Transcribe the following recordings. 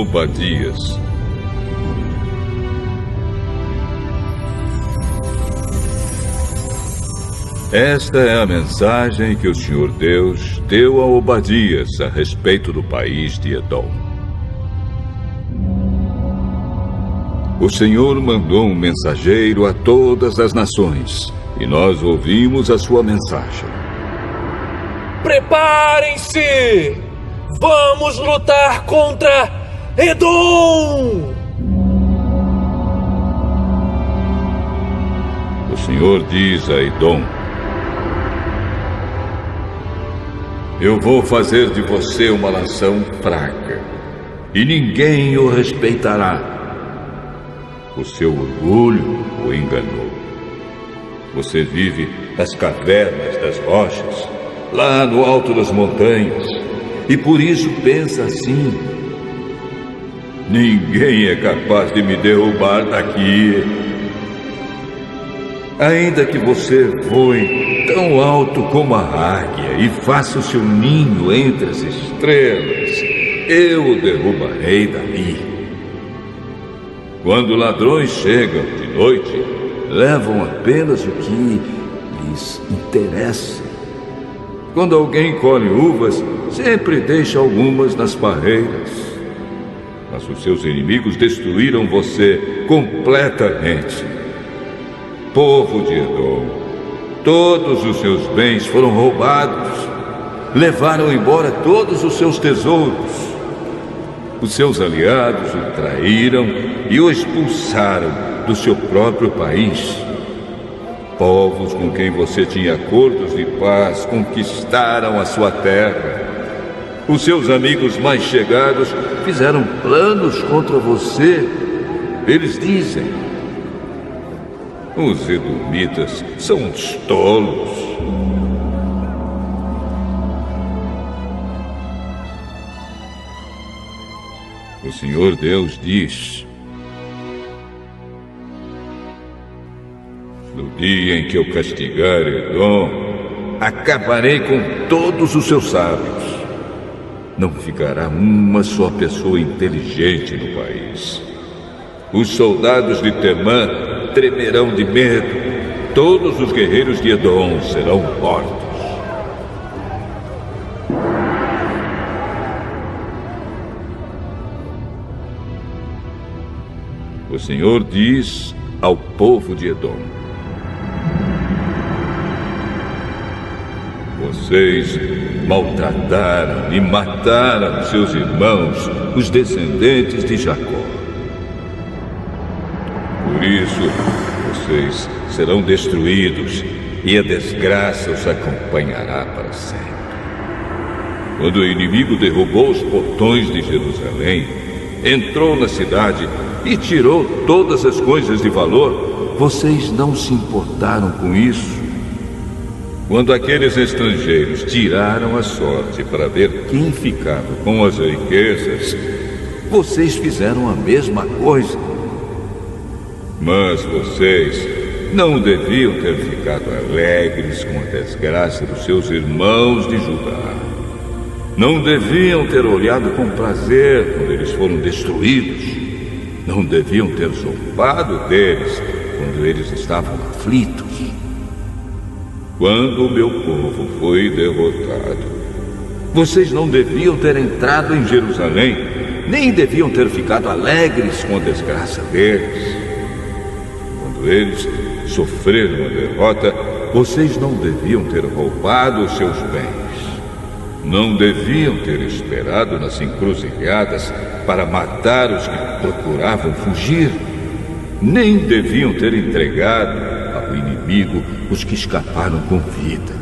Obadias. Esta é a mensagem que o Senhor Deus deu a Obadias a respeito do país de Edom. O Senhor mandou um mensageiro a todas as nações, e nós ouvimos a sua mensagem. Preparem-se! Vamos lutar contra Edom! O Senhor diz a Edom: eu vou fazer de você uma nação fraca, e ninguém o respeitará. O seu orgulho o enganou. Você vive nas cavernas das rochas, lá no alto das montanhas, e por isso pensa assim: ninguém é capaz de me derrubar daqui. Ainda que você voe tão alto como a águia e faça o seu ninho entre as estrelas, eu o derrubarei dali. Quando ladrões chegam de noite, levam apenas o que lhes interessa. Quando alguém colhe uvas, sempre deixa algumas nas parreiras. Mas os seus inimigos destruíram você completamente. Povo de Edom, todos os seus bens foram roubados. Levaram embora todos os seus tesouros. Os seus aliados o traíram e o expulsaram do seu próprio país. Povos com quem você tinha acordos de paz conquistaram a sua terra. Os seus amigos mais chegados fizeram planos contra você. Eles dizem: os edomitas são uns tolos. O Senhor Deus diz: no dia em que eu castigar Edom, acabarei com todos os seus sábios. Não ficará uma só pessoa inteligente no país. Os soldados de Temã tremerão de medo. Todos os guerreiros de Edom serão mortos. O Senhor diz ao povo de Edom: vocês maltrataram e mataram seus irmãos, os descendentes de Jacó. Por isso, vocês serão destruídos e a desgraça os acompanhará para sempre. Quando o inimigo derrubou os portões de Jerusalém, entrou na cidade e tirou todas as coisas de valor, vocês não se importaram com isso. Quando aqueles estrangeiros tiraram a sorte para ver quem ficava com as riquezas, vocês fizeram a mesma coisa. Mas vocês não deviam ter ficado alegres com a desgraça dos seus irmãos de Judá. Não deviam ter olhado com prazer quando eles foram destruídos. Não deviam ter zombado deles quando eles estavam aflitos. Quando o meu povo foi derrotado, vocês não deviam ter entrado em Jerusalém, nem deviam ter ficado alegres com a desgraça deles. Quando eles sofreram a derrota, vocês não deviam ter roubado os seus bens. Não deviam ter esperado nas encruzilhadas para matar os que procuravam fugir. Nem deviam ter entregado ao inimigo os que escaparam com vida.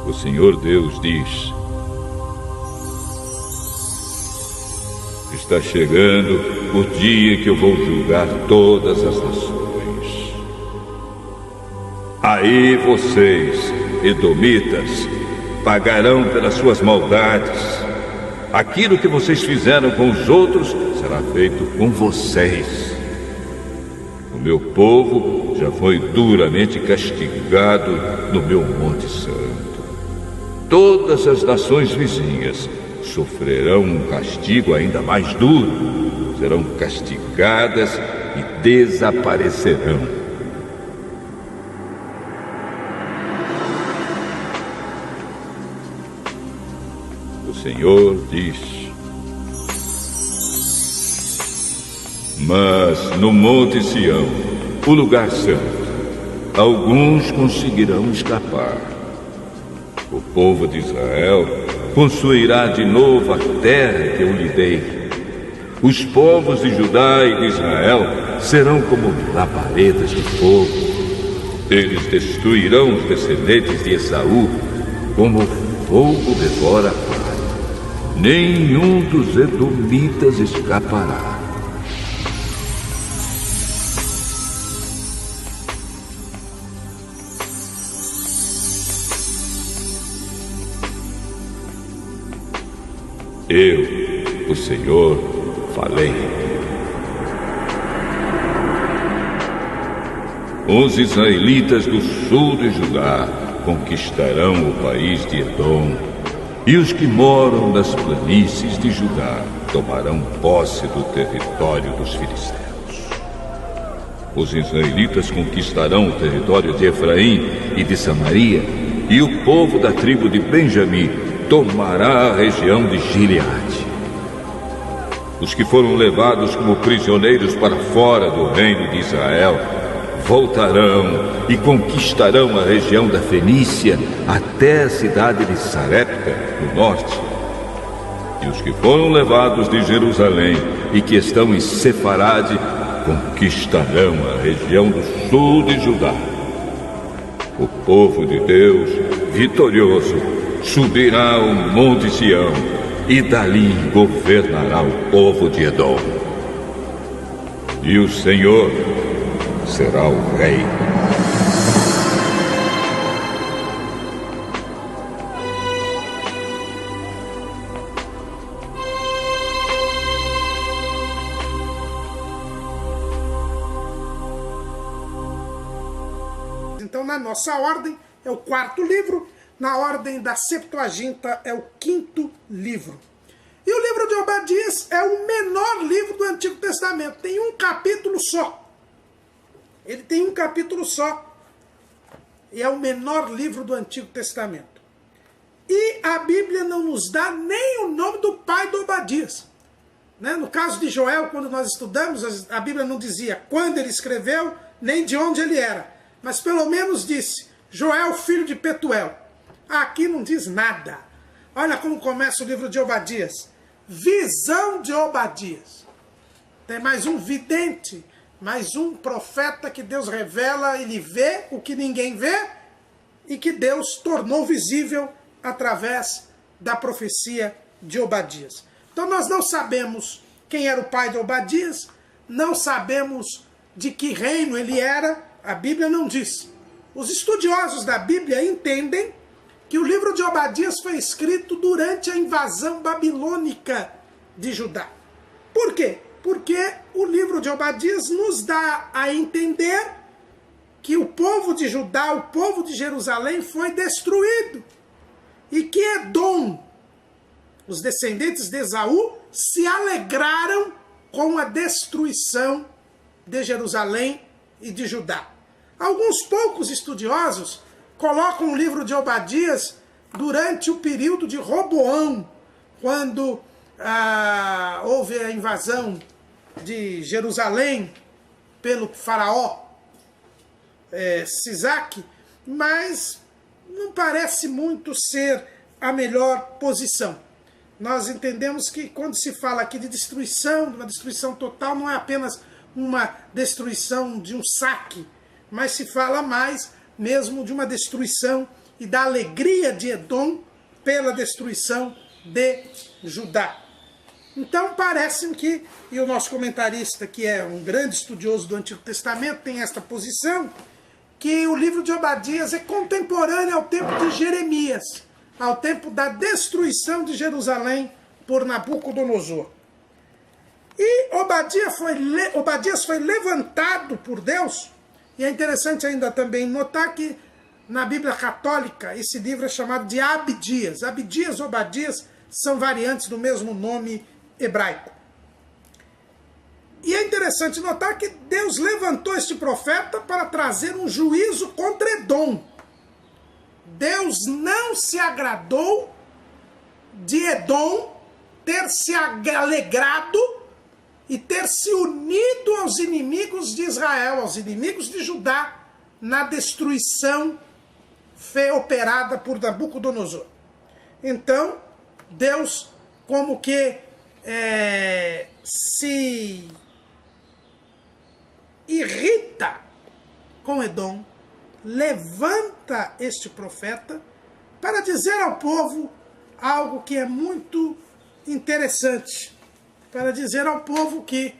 O Senhor Deus diz: está chegando o dia em que eu vou julgar todas as nações. Aí vocês, edomitas, pagarão pelas suas maldades. Aquilo que vocês fizeram com os outros será feito com vocês. O meu povo já foi duramente castigado no meu Monte Santo. todas as nações vizinhas sofrerão um castigo ainda mais duro. Serão castigadas e desaparecerão. O Senhor diz: mas no Monte Sião, o lugar santo, alguns conseguirão escapar. O povo de Israel possuirá de novo a terra que eu lhe dei. Os povos de Judá e de Israel serão como labaredas de fogo. Eles destruirão os descendentes de Esaú como o fogo devora a palha. Nenhum dos edomitas escapará. Eu, o Senhor, falei. Os israelitas do sul de Judá conquistarão o país de Edom, e os que moram nas planícies de Judá tomarão posse do território dos filisteus. Os israelitas conquistarão o território de Efraim e de Samaria, e o povo da tribo de Benjamim tomará a região de Gileade. Os que foram levados como prisioneiros para fora do reino de Israel voltarão e conquistarão a região da Fenícia até a cidade de Sarepta, no norte. E os que foram levados de Jerusalém e que estão em Sefarade conquistarão a região do sul de Judá. O povo de Deus, vitorioso, subirá ao Monte Sião e dali governará o povo de Edom. E o Senhor será o rei. Então, na nossa ordem, é o quarto livro. Na ordem da Septuaginta é o quinto livro. E o livro de Obadias é o menor livro do Antigo Testamento. Tem um capítulo só. Ele tem um capítulo só. E é o menor livro do Antigo Testamento. E a Bíblia não nos dá nem o nome do pai de Obadias. Né? No caso de Joel, quando nós estudamos, a Bíblia não dizia quando ele escreveu, nem de onde ele era. Mas pelo menos disse, Joel, filho de Petuel. Aqui não diz nada. Olha como começa o livro de Obadias. Visão de Obadias. Tem mais um vidente, mais um profeta que Deus revela, ele vê o que ninguém vê e que Deus tornou visível através da profecia de Obadias. Então nós não sabemos quem era o pai de Obadias, não sabemos de que reino ele era, a Bíblia não diz. Os estudiosos da Bíblia entendem que o livro de Obadias foi escrito durante a invasão babilônica de Judá. Por quê? Porque o livro de Obadias nos dá a entender que o povo de Judá, o povo de Jerusalém foi destruído. E que Edom, os descendentes de Esaú, se alegraram com a destruição de Jerusalém e de Judá. Alguns poucos estudiosos colocam o livro de Obadias durante o período de Roboão, quando houve a invasão de Jerusalém pelo faraó Sisaque, mas não parece muito ser a melhor posição. Nós entendemos que quando se fala aqui de destruição, de uma destruição total, não é apenas uma destruição de um saque, mas se fala mais mesmo de uma destruição e da alegria de Edom pela destruição de Judá. Então parece-me que, e o nosso comentarista, que é um grande estudioso do Antigo Testamento, tem esta posição, que o livro de Obadias é contemporâneo ao tempo de Jeremias, ao tempo da destruição de Jerusalém por Nabucodonosor. E Obadias foi levantado por Deus. E é interessante ainda também notar que Na Bíblia Católica, esse livro é chamado de Abdias. Abdias ou Obadias são variantes do mesmo nome hebraico. E é interessante notar que Deus levantou este profeta para trazer um juízo contra Edom. Deus não se agradou de Edom ter se alegrado e ter se unido aos inimigos de Israel, aos inimigos de Judá, na destruição operada por Nabucodonosor. Então, Deus como que se irrita com Edom, levanta este profeta para dizer ao povo algo que é muito interessante, para dizer ao povo que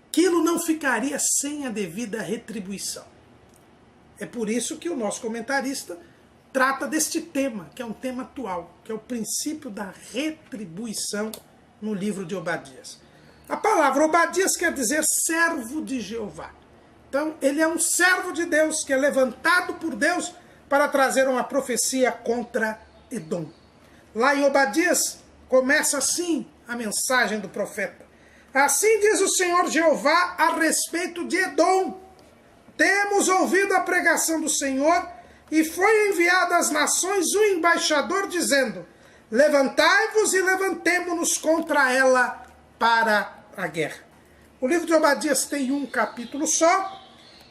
aquilo não ficaria sem a devida retribuição. É por isso que o nosso comentarista trata deste tema, que é um tema atual, que é o princípio da retribuição no livro de Obadias. A palavra Obadias quer dizer servo de Jeová. Então, ele é um servo de Deus, que é levantado por Deus para trazer uma profecia contra Edom. Lá em Obadias, começa assim a mensagem do profeta. Assim diz o Senhor Jeová a respeito de Edom. Temos ouvido a pregação do Senhor, e foi enviado às nações um embaixador dizendo: levantai-vos e levantemo-nos contra ela para a guerra. O livro de Obadias tem um capítulo só,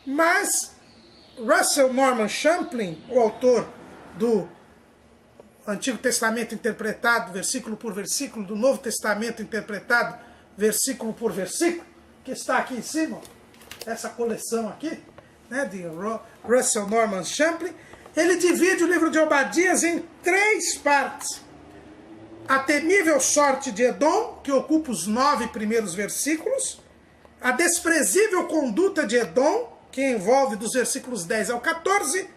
mas Russell Norman Champlin, o autor do Antigo Testamento interpretado versículo por versículo, do Novo Testamento interpretado versículo por versículo, que está aqui em cima, essa coleção aqui, né, de Russell Norman Champlin, ele divide o livro de Obadias em 3 partes. A temível sorte de Edom, que ocupa os 9 primeiros versículos, a desprezível conduta de Edom, que envolve dos versículos 10 ao 14,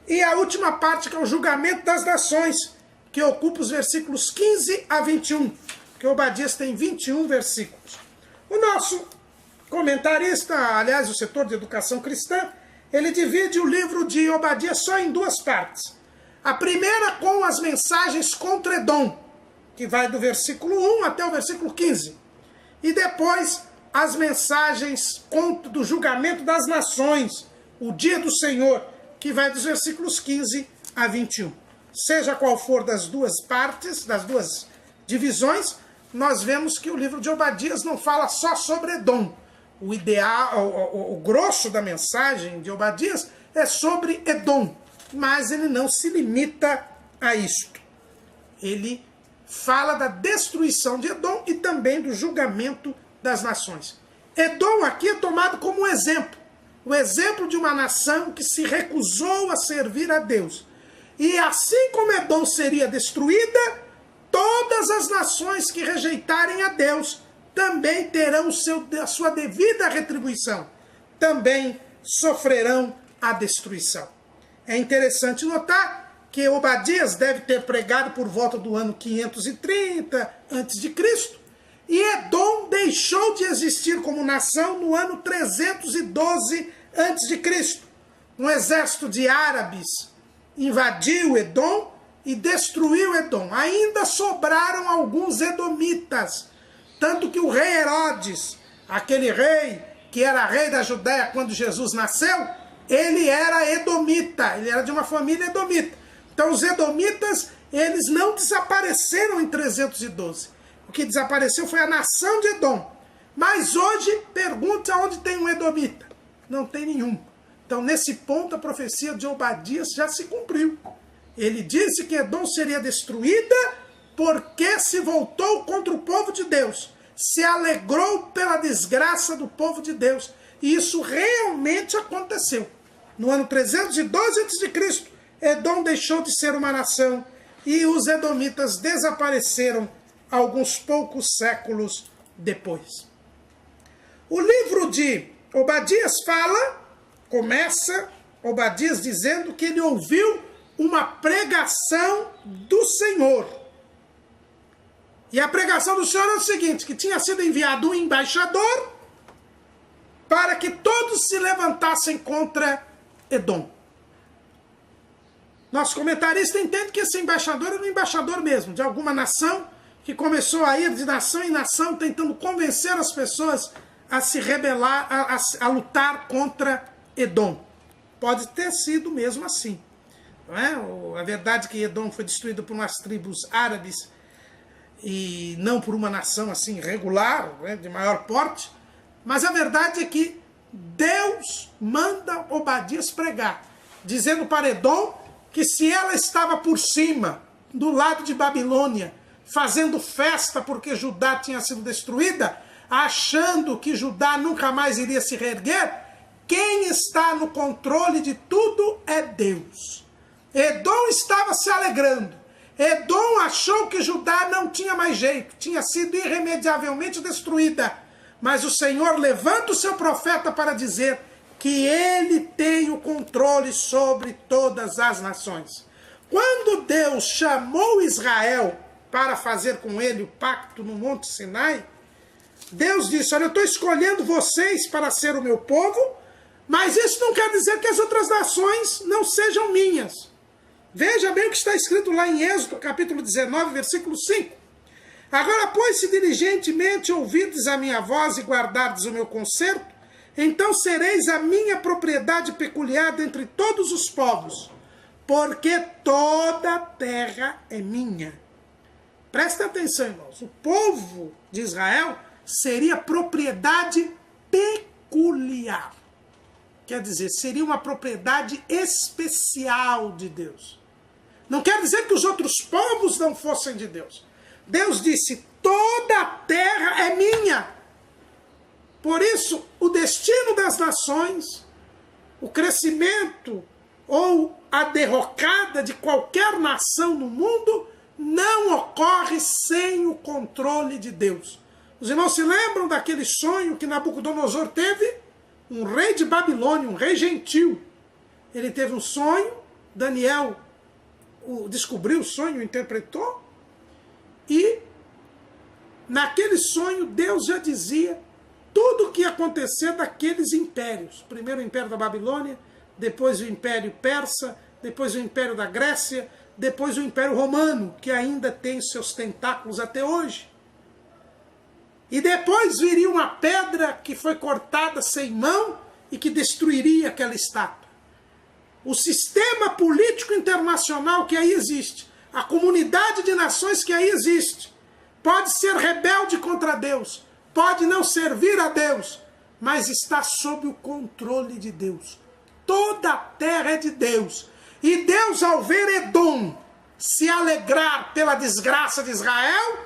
e a última parte, que é o julgamento das nações, que ocupa os versículos 15 a 21, que Obadias tem 21 versículos. O nosso comentarista, aliás, o setor de educação cristã, ele divide o livro de Obadias só em 2 partes. A primeira com as mensagens contra Edom, que vai do versículo 1 até o versículo 15. E depois as mensagens do julgamento das nações, o dia do Senhor, que vai dos versículos 15 a 21. Seja qual for das 2 partes, das 2 divisões, nós vemos que o livro de Obadias não fala só sobre Edom. O ideal, o grosso da mensagem de Obadias é sobre Edom, mas ele não se limita a isto. Ele fala da destruição de Edom e também do julgamento das nações. Edom aqui é tomado como exemplo, o exemplo de uma nação que se recusou a servir a Deus. E assim como Edom seria destruída, todas as nações que rejeitarem a Deus também terão a sua devida retribuição, também sofrerão a destruição. É interessante notar que Obadias deve ter pregado por volta do ano 530 a.C., e Edom deixou de existir como nação no ano 312 a.C. Um exército de árabes invadiu Edom e destruiu Edom. Ainda sobraram alguns edomitas, tanto que o rei Herodes, aquele rei que era rei da Judéia quando Jesus nasceu, ele era edomita, ele era de uma família edomita. Então os edomitas, eles não desapareceram em 312. O que desapareceu foi a nação de Edom. Mas hoje, pergunta onde tem um edomita. Não tem nenhum. Então nesse ponto a profecia de Obadias já se cumpriu. Ele disse que Edom seria destruída porque se voltou contra o povo de Deus. Se alegrou pela desgraça do povo de Deus. E isso realmente aconteceu. No ano 312 a.C., Edom deixou de ser uma nação e os edomitas desapareceram alguns poucos séculos depois. O livro de Obadias começa Obadias dizendo que ele ouviu uma pregação do Senhor. E a pregação do Senhor é o seguinte, que tinha sido enviado um embaixador para que todos se levantassem contra Edom. Nosso comentarista entende que esse embaixador era um embaixador mesmo, de alguma nação, que começou a ir de nação em nação, tentando convencer as pessoas a se rebelar, a lutar contra Edom. Pode ter sido mesmo assim. Não é? A verdade é que Edom foi destruído por umas tribos árabes e não por uma nação assim regular, né, de maior porte. Mas a verdade é que Deus manda Obadias pregar, dizendo para Edom que se ela estava por cima, do lado de Babilônia, fazendo festa porque Judá tinha sido destruída, achando que Judá nunca mais iria se reerguer, quem está no controle de tudo é Deus. Edom estava se alegrando. Edom achou que Judá não tinha mais jeito, tinha sido irremediavelmente destruída. Mas o Senhor levanta o seu profeta para dizer que ele tem o controle sobre todas as nações. Quando Deus chamou Israel para fazer com ele o pacto no Monte Sinai, Deus disse: olha, eu estou escolhendo vocês para ser o meu povo, mas isso não quer dizer que as outras nações não sejam minhas. Veja bem o que está escrito lá em Êxodo, capítulo 19, versículo 5. Agora, pois, se diligentemente ouvirdes a minha voz e guardardes o meu concerto, então sereis a minha propriedade peculiar dentre todos os povos, porque toda a terra é minha. Prestem atenção, irmãos. O povo de Israel seria propriedade peculiar. Quer dizer, seria uma propriedade especial de Deus. Não quer dizer que os outros povos não fossem de Deus. Deus disse: toda a terra é minha. Por isso, o destino das nações, o crescimento ou a derrocada de qualquer nação no mundo não ocorre sem o controle de Deus. Os irmãos se lembram daquele sonho que Nabucodonosor teve? Um rei de Babilônia, um rei gentil. Ele teve um sonho, Daniel descobriu o sonho, interpretou, e naquele sonho Deus já dizia tudo o que ia acontecer daqueles impérios. Primeiro o império da Babilônia, depois o império persa, depois o império da Grécia, depois o império romano, que ainda tem seus tentáculos até hoje. E depois viria uma pedra que foi cortada sem mão e que destruiria aquela estátua. O sistema político internacional que aí existe, a comunidade de nações que aí existe, pode ser rebelde contra Deus, pode não servir a Deus, mas está sob o controle de Deus. Toda a terra é de Deus. E Deus, ao ver Edom se alegrar pela desgraça de Israel,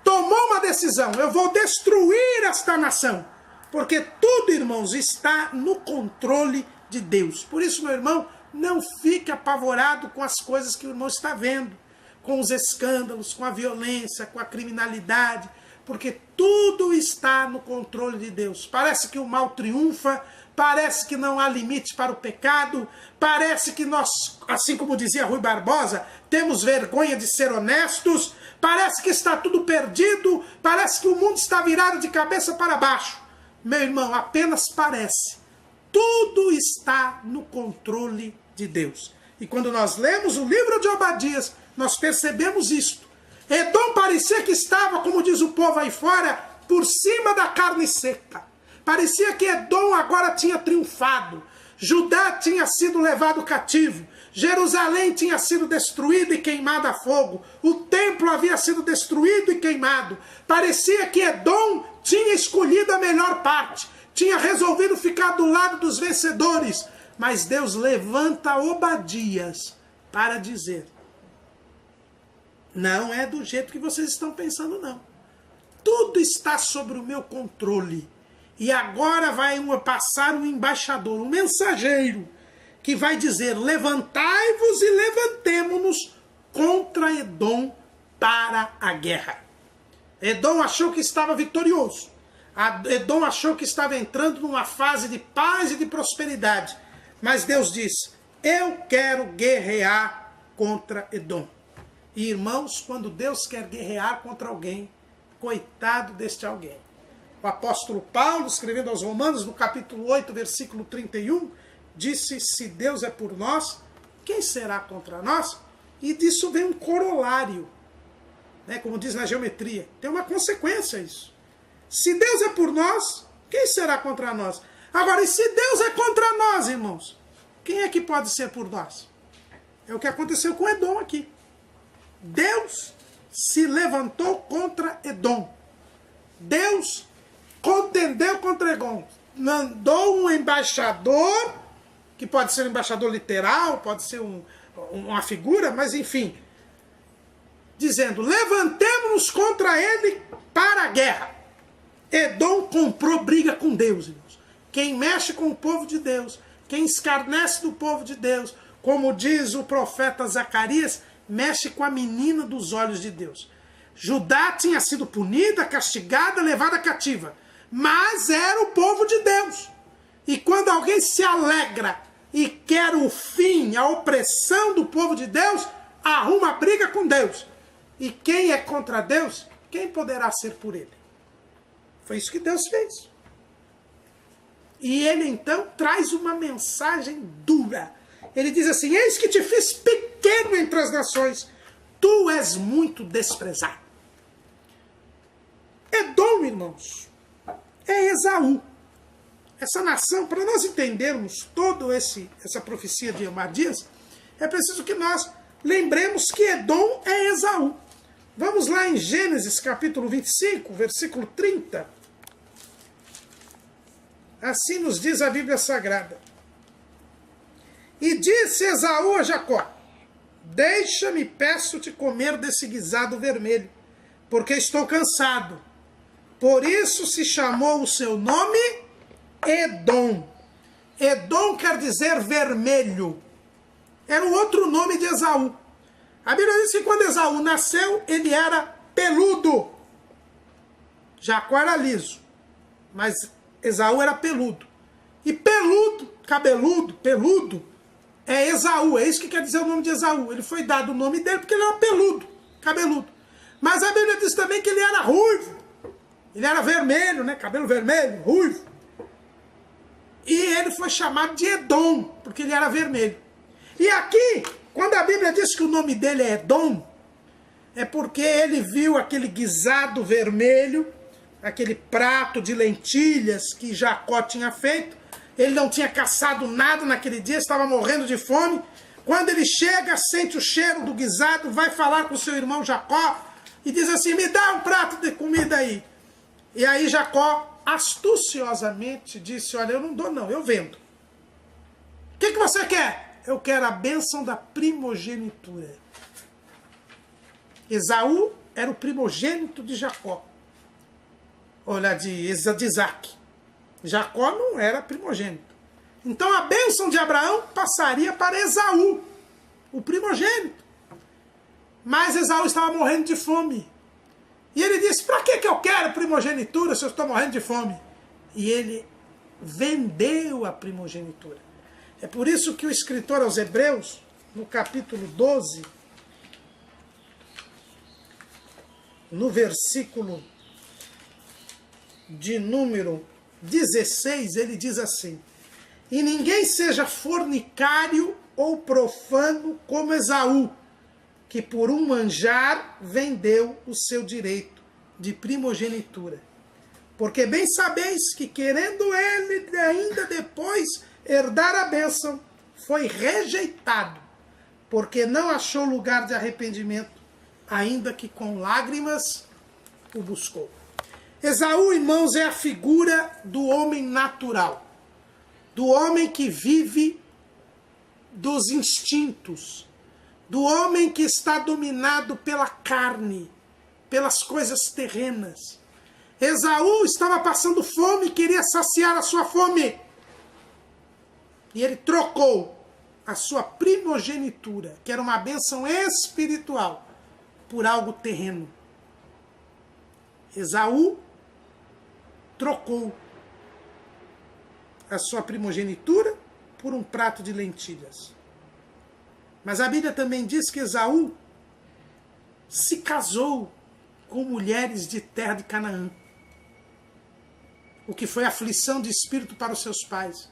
tomou uma decisão: eu vou destruir esta nação. Porque tudo, irmãos, está no controle de Deus. Por isso, meu irmão, não fique apavorado com as coisas que o irmão está vendo, com os escândalos, com a violência, com a criminalidade, porque tudo está no controle de Deus. Parece que o mal triunfa, parece que não há limite para o pecado, parece que nós, assim como dizia Rui Barbosa, temos vergonha de ser honestos, parece que está tudo perdido, parece que o mundo está virado de cabeça para baixo. Meu irmão, apenas parece. Tudo está no controle de Deus. E quando nós lemos o livro de Obadias, nós percebemos isto. Edom parecia que estava, como diz o povo aí fora, por cima da carne seca. Parecia que Edom agora tinha triunfado. Judá tinha sido levado cativo. Jerusalém tinha sido destruída e queimada a fogo. O templo havia sido destruído e queimado. Parecia que Edom tinha escolhido a melhor parte. Tinha resolvido ficar do lado dos vencedores. Mas Deus levanta Obadias para dizer: não é do jeito que vocês estão pensando, não. Tudo está sob o meu controle. E agora vai passar um embaixador, um mensageiro, que vai dizer: levantai-vos e levantemo-nos contra Edom para a guerra. Edom achou que estava vitorioso. Edom achou que estava entrando numa fase de paz e de prosperidade. Mas Deus diz: eu quero guerrear contra Edom. E irmãos, quando Deus quer guerrear contra alguém, coitado deste alguém. O apóstolo Paulo, escrevendo aos Romanos, no capítulo 8, versículo 31, disse, se Deus é por nós, quem será contra nós? E disso vem um corolário, né? Como diz na geometria. Tem uma consequência isso. Se Deus é por nós, quem será contra nós? Agora, e se Deus é contra nós, irmãos? Quem é que pode ser por nós? É o que aconteceu com Edom aqui. Deus se levantou contra Edom. Deus contendeu contra Edom. Mandou um embaixador, que pode ser um embaixador literal, pode ser uma figura, mas enfim, dizendo, levantemos-nos contra ele para a guerra. Edom comprou briga com Deus, irmãos. Quem mexe com o povo de Deus, quem escarnece do povo de Deus, como diz o profeta Zacarias, mexe com a menina dos olhos de Deus. Judá tinha sido punida, castigada, levada cativa, mas era o povo de Deus. E quando alguém se alegra e quer o fim, a opressão do povo de Deus, arruma briga com Deus. E quem é contra Deus, quem poderá ser por ele? Foi isso que Deus fez. E ele então traz uma mensagem dura. Ele diz assim, eis que te fiz pequeno entre as nações, tu és muito desprezado. Edom, irmãos, é Esaú. Essa nação, para nós entendermos toda essa profecia de Obadias, é preciso que nós lembremos que Edom é Esaú. Vamos lá em Gênesis capítulo 25, versículo 30. Assim nos diz a Bíblia Sagrada. E disse Esaú a Jacó, deixa-me, peço-te, comer desse guisado vermelho, porque estou cansado. Por isso se chamou o seu nome Edom. Edom quer dizer vermelho. Era o outro nome de Esaú. A Bíblia diz que quando Esaú nasceu, ele era peludo. Jacó era liso, mas Esaú era peludo. E peludo, cabeludo, peludo, é Esaú. É isso que quer dizer o nome de Esaú. Ele foi dado o nome dele porque ele era peludo, cabeludo. Mas a Bíblia diz também que ele era ruivo. Ele era vermelho, né? Cabelo vermelho, ruivo. E ele foi chamado de Edom, porque ele era vermelho. E aqui, quando a Bíblia diz que o nome dele é Edom, é porque ele viu aquele guisado vermelho, aquele prato de lentilhas que Jacó tinha feito. Ele não tinha caçado nada naquele dia, estava morrendo de fome. Quando ele chega, sente o cheiro do guisado, vai falar com seu irmão Jacó e diz assim, me dá um prato de comida aí. E aí Jacó, astuciosamente, disse, olha, eu não dou não, eu vendo. O que você quer? Eu quero a bênção da primogenitura. Esaú era o primogênito de Jacó. Olha, de Isaac. Jacó não era primogênito. Então a bênção de Abraão passaria para Esaú, o primogênito. Mas Esaú estava morrendo de fome. E ele disse, para que eu quero primogenitura se eu estou morrendo de fome? E ele vendeu a primogenitura. É por isso que o escritor aos Hebreus, no capítulo 12, no versículo de número 16, ele diz assim, e ninguém seja fornicário ou profano como Esaú, que por um manjar vendeu o seu direito de primogenitura. Porque bem sabeis que, querendo ele ainda depois herdar a bênção, foi rejeitado, porque não achou lugar de arrependimento, ainda que com lágrimas o buscou. Esaú, irmãos, é a figura do homem natural, do homem que vive dos instintos, do homem que está dominado pela carne, pelas coisas terrenas. Esaú estava passando fome e queria saciar a sua fome. E ele trocou a sua primogenitura, que era uma bênção espiritual, por algo terreno. Esaú trocou a sua primogenitura por um prato de lentilhas. Mas a Bíblia também diz que Esaú se casou com mulheres de terra de Canaã. o que foi aflição de espírito para os seus pais.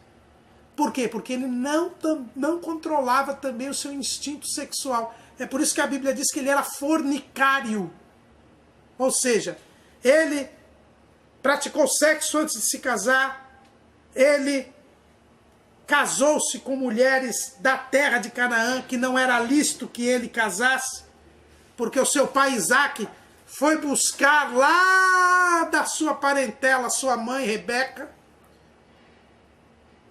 Por quê? Porque ele não controlava também o seu instinto sexual. É por isso que a Bíblia diz que ele era fornicário. Ou seja, ele praticou sexo antes de se casar, ele casou-se com mulheres da terra de Canaã, que não era lícito que ele casasse, porque o seu pai Isaque foi buscar lá da sua parentela, sua mãe Rebeca.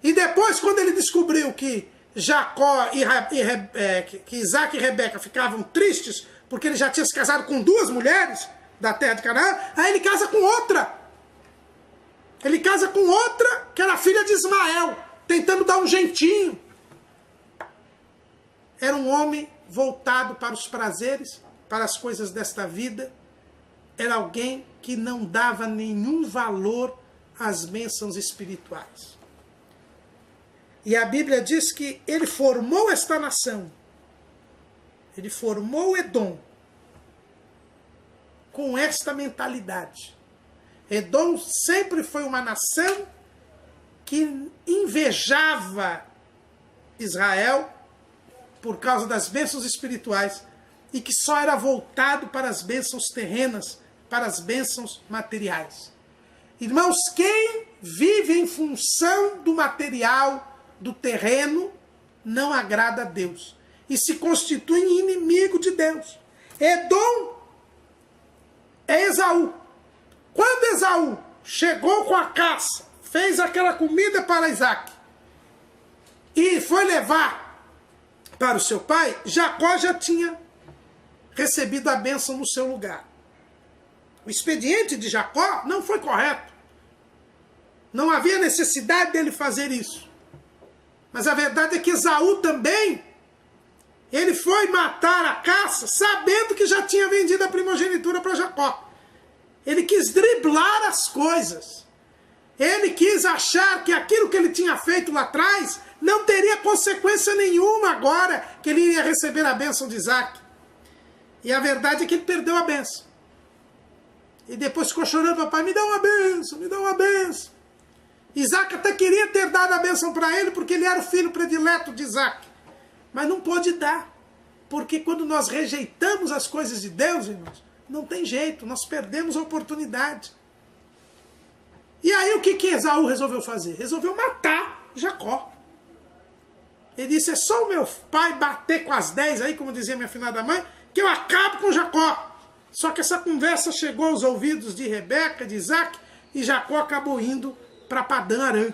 E depois, quando ele descobriu que Jacó que Isaque e Rebeca ficavam tristes, porque ele já tinha se casado com 2 mulheres da terra de Canaã, aí ele casa com outra. Ele casa com outra, que era filha de Ismael, tentando dar um jeitinho. Era um homem voltado para os prazeres, para as coisas desta vida. Era alguém que não dava nenhum valor às bênçãos espirituais. E a Bíblia diz que ele formou esta nação. Ele formou Edom com esta mentalidade. Edom sempre foi uma nação que invejava Israel por causa das bênçãos espirituais e que só era voltado para as bênçãos terrenas, para as bênçãos materiais. Irmãos, quem vive em função do material, do terreno, não agrada a Deus e se constitui inimigo de Deus. Edom é Esaú. Quando Esaú chegou com a caça, fez aquela comida para Isaque e foi levar para o seu pai, Jacó já tinha recebido a bênção no seu lugar. O expediente de Jacó não foi correto. Não havia necessidade dele fazer isso. Mas a verdade é que Esaú também, ele foi matar a caça sabendo que já tinha vendido a primogenitura para Jacó. Ele quis driblar as coisas. Ele quis achar que aquilo que ele tinha feito lá atrás não teria consequência nenhuma agora que ele iria receber a bênção de Isaque. E a verdade é que ele perdeu a bênção. E depois ficou chorando, papai, me dá uma bênção, me dá uma bênção. Isaque até queria ter dado a bênção para ele, porque ele era o filho predileto de Isaque. Mas não pôde dar. Porque quando nós rejeitamos as coisas de Deus, irmãos, não tem jeito, nós perdemos a oportunidade. E aí o que Esaú resolveu fazer? Resolveu matar Jacó. Ele disse, é só o meu pai bater com as 10 aí, como dizia minha finada mãe, que eu acabo com Jacó. Só que essa conversa chegou aos ouvidos de Rebeca, de Isaque, e Jacó acabou indo para Padã Arã.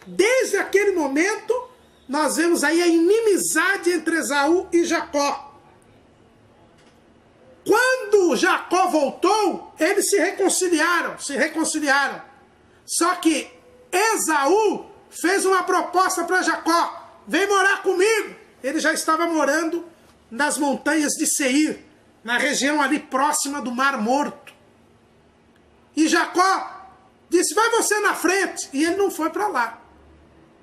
Desde aquele momento, nós vemos aí a inimizade entre Esaú e Jacó. Quando Jacó voltou, eles se reconciliaram. Só que Esaú fez uma proposta para Jacó. Vem morar comigo. Ele já estava morando nas montanhas de Seir, na região ali próxima do Mar Morto. E Jacó disse, vai você na frente. E ele não foi para lá.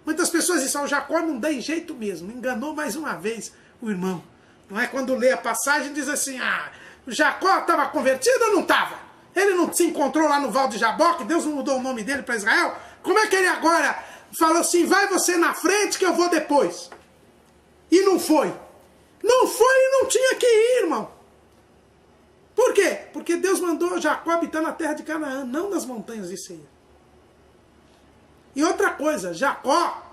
Muitas pessoas dizem, o Jacó não dá jeito mesmo. Enganou mais uma vez o irmão. Não é quando lê a passagem diz assim, o Jacó estava convertido ou não estava? Ele não se encontrou lá no Val de Jaboque, Deus não mudou o nome dele para Israel? Como é que ele agora falou assim, vai você na frente que eu vou depois? E não foi. Não foi e não tinha que ir, irmão. Por quê? Porque Deus mandou Jacó habitar na terra de Canaã, não nas montanhas de Seir. E outra coisa, Jacó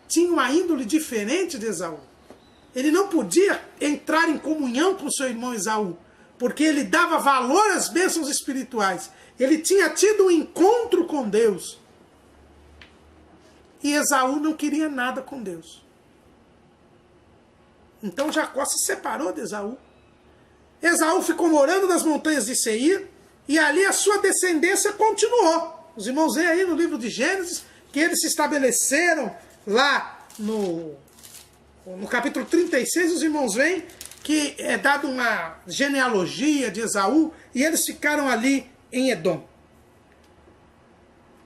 tinha uma índole diferente de Esaú. Ele não podia entrar em comunhão com seu irmão Esaú, porque ele dava valor às bênçãos espirituais. Ele tinha tido um encontro com Deus. E Esaú não queria nada com Deus. Então Jacó se separou de Esaú. Esaú ficou morando nas montanhas de Seir, e ali a sua descendência continuou. Os irmãos veem aí no livro de Gênesis, que eles se estabeleceram lá no capítulo 36, os irmãos veem que é dado uma genealogia de Esaú, e eles ficaram ali em Edom.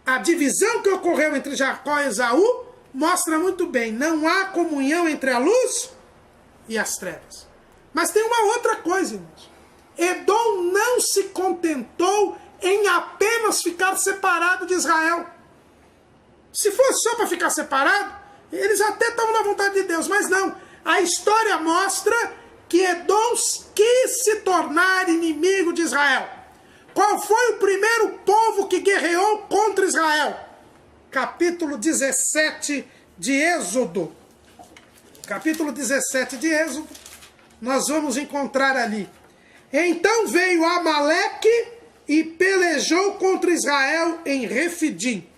A divisão que ocorreu entre Jacó e Esaú mostra muito bem, não há comunhão entre a luz e as trevas. Mas tem uma outra coisa, irmãos. Edom não se contentou em apenas ficar separado de Israel. Se fosse só para ficar separado, eles até estavam na vontade de Deus, mas não. A história mostra que Edom quis se tornar inimigo de Israel. Qual foi o primeiro povo que guerreou contra Israel? Capítulo 17 de Êxodo. Capítulo 17 de Êxodo, nós vamos encontrar ali. Então veio Amaleque e pelejou contra Israel em Refidim.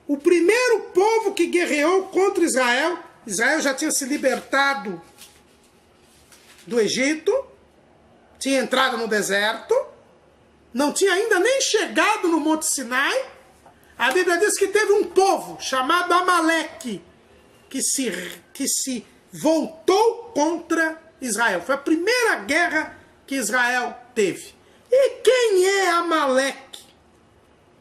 O primeiro povo que guerreou contra Israel, Israel já tinha se libertado do Egito, tinha entrado no deserto, não tinha ainda nem chegado no Monte Sinai. A Bíblia diz que teve um povo chamado Amaleque que se voltou contra Israel. Foi a primeira guerra que Israel teve. E quem é Amaleque?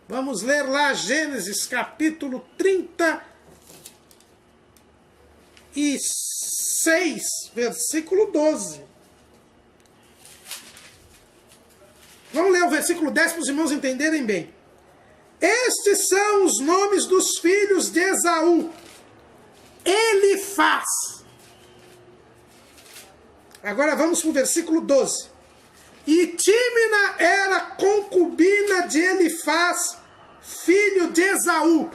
Vamos ler lá Gênesis capítulo 36, versículo 12. Vamos ler o versículo 10 para os irmãos entenderem bem. Estes são os nomes dos filhos de Esaú. Elifaz. Agora vamos para o versículo 12. E Tímina era concubina de Elifaz, filho de Esaú.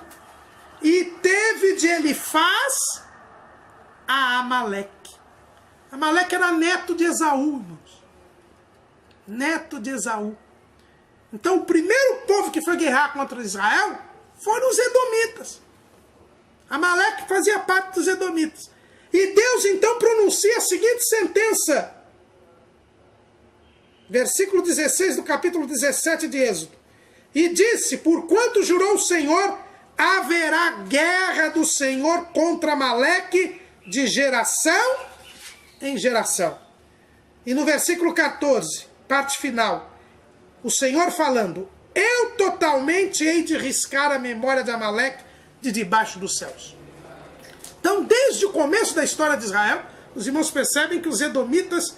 E teve de Elifaz a Amaleque. Amaleque era neto de Esaú, irmãos. Neto de Esaú. Então o primeiro povo que foi guerrear contra Israel foram os edomitas. Amaleque fazia parte dos edomitas. E Deus então pronuncia a seguinte sentença. Versículo 16 do capítulo 17 de Êxodo. E disse, porquanto jurou o Senhor, haverá guerra do Senhor contra Amaleque de geração em geração. E no versículo 14, parte final, o Senhor falando, eu totalmente hei de riscar a memória de Amaleque de debaixo dos céus. Então, desde o começo da história de Israel, os irmãos percebem que os edomitas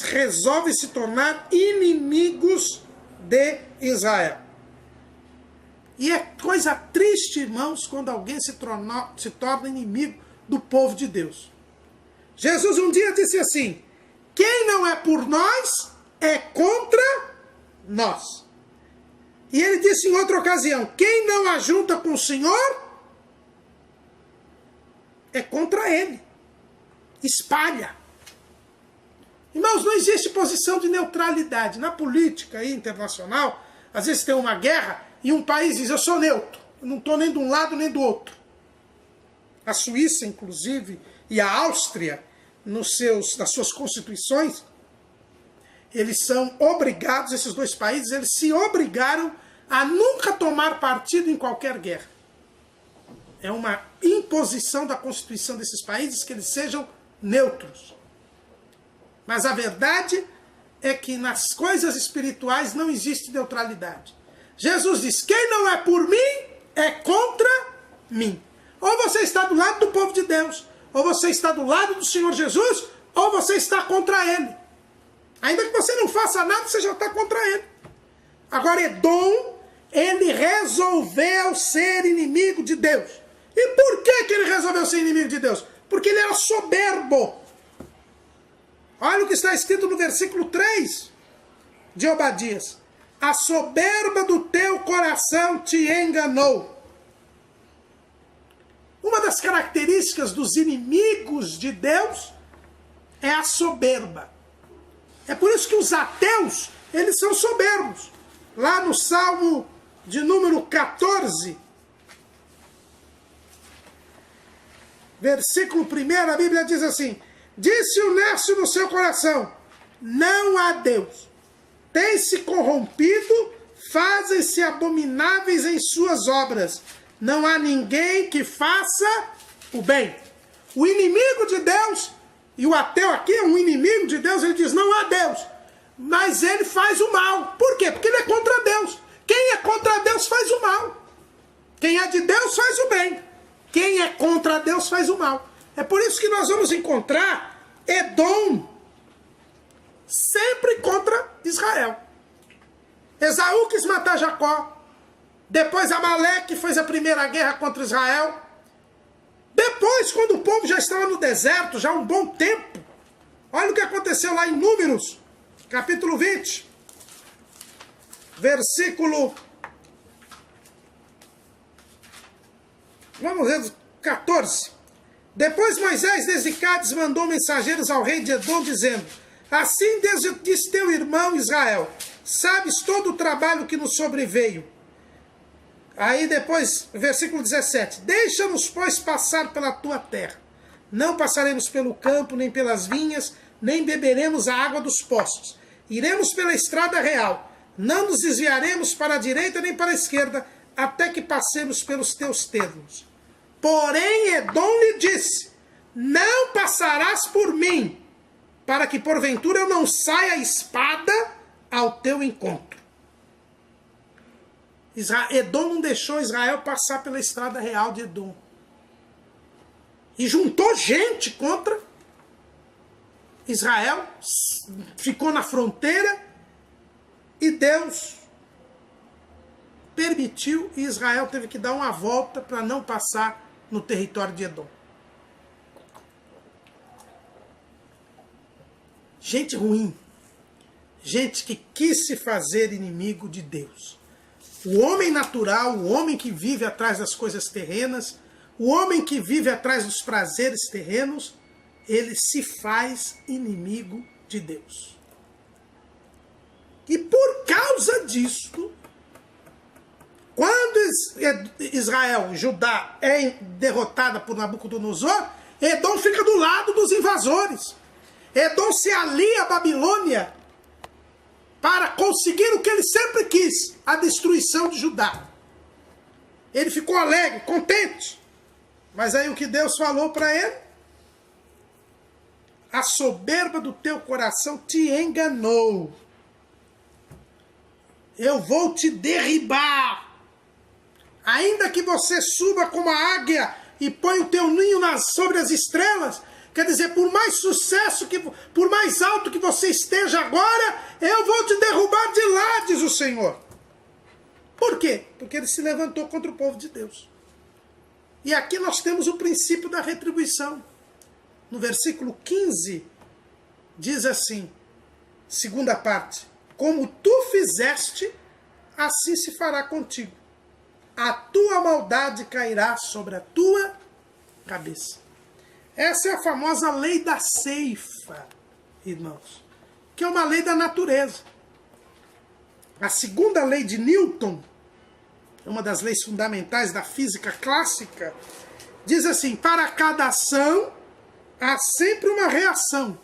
resolvem se tornar inimigos de Israel. E é coisa triste, irmãos, quando alguém se torna inimigo do povo de Deus. Jesus um dia disse assim, quem não é por nós, é contra nós. E ele disse em outra ocasião, quem não ajunta com o Senhor, é contra ele. Espalha. Irmãos, não existe posição de neutralidade. Na política internacional, às vezes tem uma guerra e um país diz, eu sou neutro. Eu não estou nem de um lado nem do outro. A Suíça, inclusive, e a Áustria, nas suas constituições, eles são obrigados, esses dois países, eles se obrigaram a nunca tomar partido em qualquer guerra. É uma imposição da Constituição desses países que eles sejam neutros. Mas a verdade é que nas coisas espirituais não existe neutralidade. Jesus diz, quem não é por mim, é contra mim. Ou você está do lado do povo de Deus, ou você está do lado do Senhor Jesus, ou você está contra ele. Ainda que você não faça nada, você já está contra ele. Agora Edom, ele resolveu ser inimigo de Deus. E por que ele resolveu ser inimigo de Deus? Porque ele era soberbo. Olha o que está escrito no versículo 3 de Obadias. A soberba do teu coração te enganou. Uma das características dos inimigos de Deus é a soberba. É por isso que os ateus, eles são soberbos. Lá no Salmo de número 14, versículo 1, a Bíblia diz assim, disse o necio no seu coração, não há Deus. Tem-se corrompido, fazem-se abomináveis em suas obras. Não há ninguém que faça o bem. O inimigo de Deus, e o ateu aqui é um inimigo de Deus, ele diz, não há Deus. Mas ele faz o mal. Por quê? Porque ele é contra Deus. Quem é contra Deus faz o mal. Quem é de Deus faz o bem. Quem é contra Deus faz o mal. É por isso que nós vamos encontrar Edom sempre contra Israel. Esaú quis matar Jacó. Depois Amaleque fez a primeira guerra contra Israel. Depois, quando o povo já estava no deserto, já há um bom tempo, olha o que aconteceu lá em Números, capítulo 20, versículo, vamos ver, 14. Depois Moisés desde Cádiz mandou mensageiros ao rei de Edom, dizendo: assim diz teu irmão Israel, sabes todo o trabalho que nos sobreveio. Aí depois, versículo 17. Deixa-nos, pois, passar pela tua terra. Não passaremos pelo campo, nem pelas vinhas, nem beberemos a água dos poços. Iremos pela estrada real. Não nos desviaremos para a direita nem para a esquerda, até que passemos pelos teus termos. Porém, Edom lhe disse: não passarás por mim, para que porventura eu não saia a espada ao teu encontro. Edom não deixou Israel passar pela estrada real de Edom. E juntou gente contra Israel, ficou na fronteira, e Deus permitiu, e Israel teve que dar uma volta para não passar no território de Edom. Gente ruim, gente que quis se fazer inimigo de Deus. O homem natural, o homem que vive atrás das coisas terrenas, o homem que vive atrás dos prazeres terrenos, ele se faz inimigo de Deus. E por causa disso, quando Israel, Judá, é derrotada por Nabucodonosor, Edom fica do lado dos invasores. Edom se alia à Babilônia para conseguir o que ele sempre quis, a destruição de Judá. Ele ficou alegre, contente. Mas aí o que Deus falou para ele? A soberba do teu coração te enganou. Eu vou te derribar. Ainda que você suba como a águia e põe o teu ninho sobre as estrelas, quer dizer, por mais sucesso, por mais alto que você esteja agora, eu vou te derrubar de lá, diz o Senhor. Por quê? Porque ele se levantou contra o povo de Deus. E aqui nós temos o princípio da retribuição. No versículo 15, diz assim, segunda parte: como tu fizeste, assim se fará contigo. A tua maldade cairá sobre a tua cabeça. Essa é a famosa lei da ceifa, irmãos, que é uma lei da natureza. A segunda lei de Newton, uma das leis fundamentais da física clássica, diz assim: para cada ação há sempre uma reação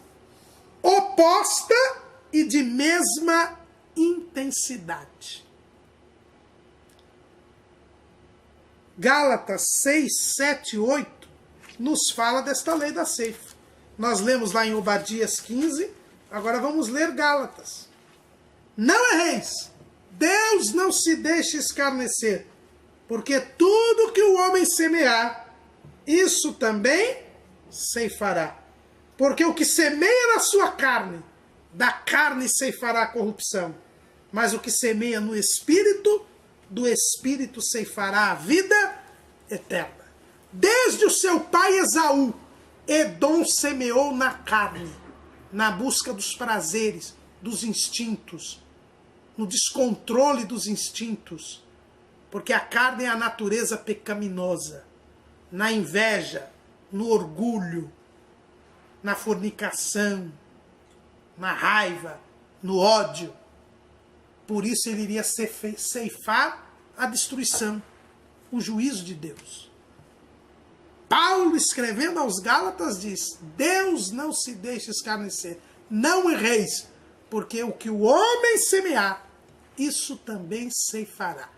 oposta e de mesma intensidade. Gálatas 6, 7, 8 nos fala desta lei da ceifa. Nós lemos lá em Obadias 15, agora vamos ler Gálatas. Não erreis, Deus não se deixa escarnecer, porque tudo que o homem semear, isso também ceifará. Porque o que semeia na sua carne, da carne ceifará a corrupção, mas o que semeia no Espírito, do Espírito ceifará a vida eterna. Desde o seu pai Esaú, Edom semeou na carne, na busca dos prazeres, dos instintos, no descontrole dos instintos, porque a carne é a natureza pecaminosa, na inveja, no orgulho, na fornicação, na raiva, no ódio. Por isso ele iria ceifar a destruição, o juízo de Deus. Paulo, escrevendo aos Gálatas, diz: Deus não se deixa escarnecer, não erreis, porque o que o homem semear, isso também ceifará.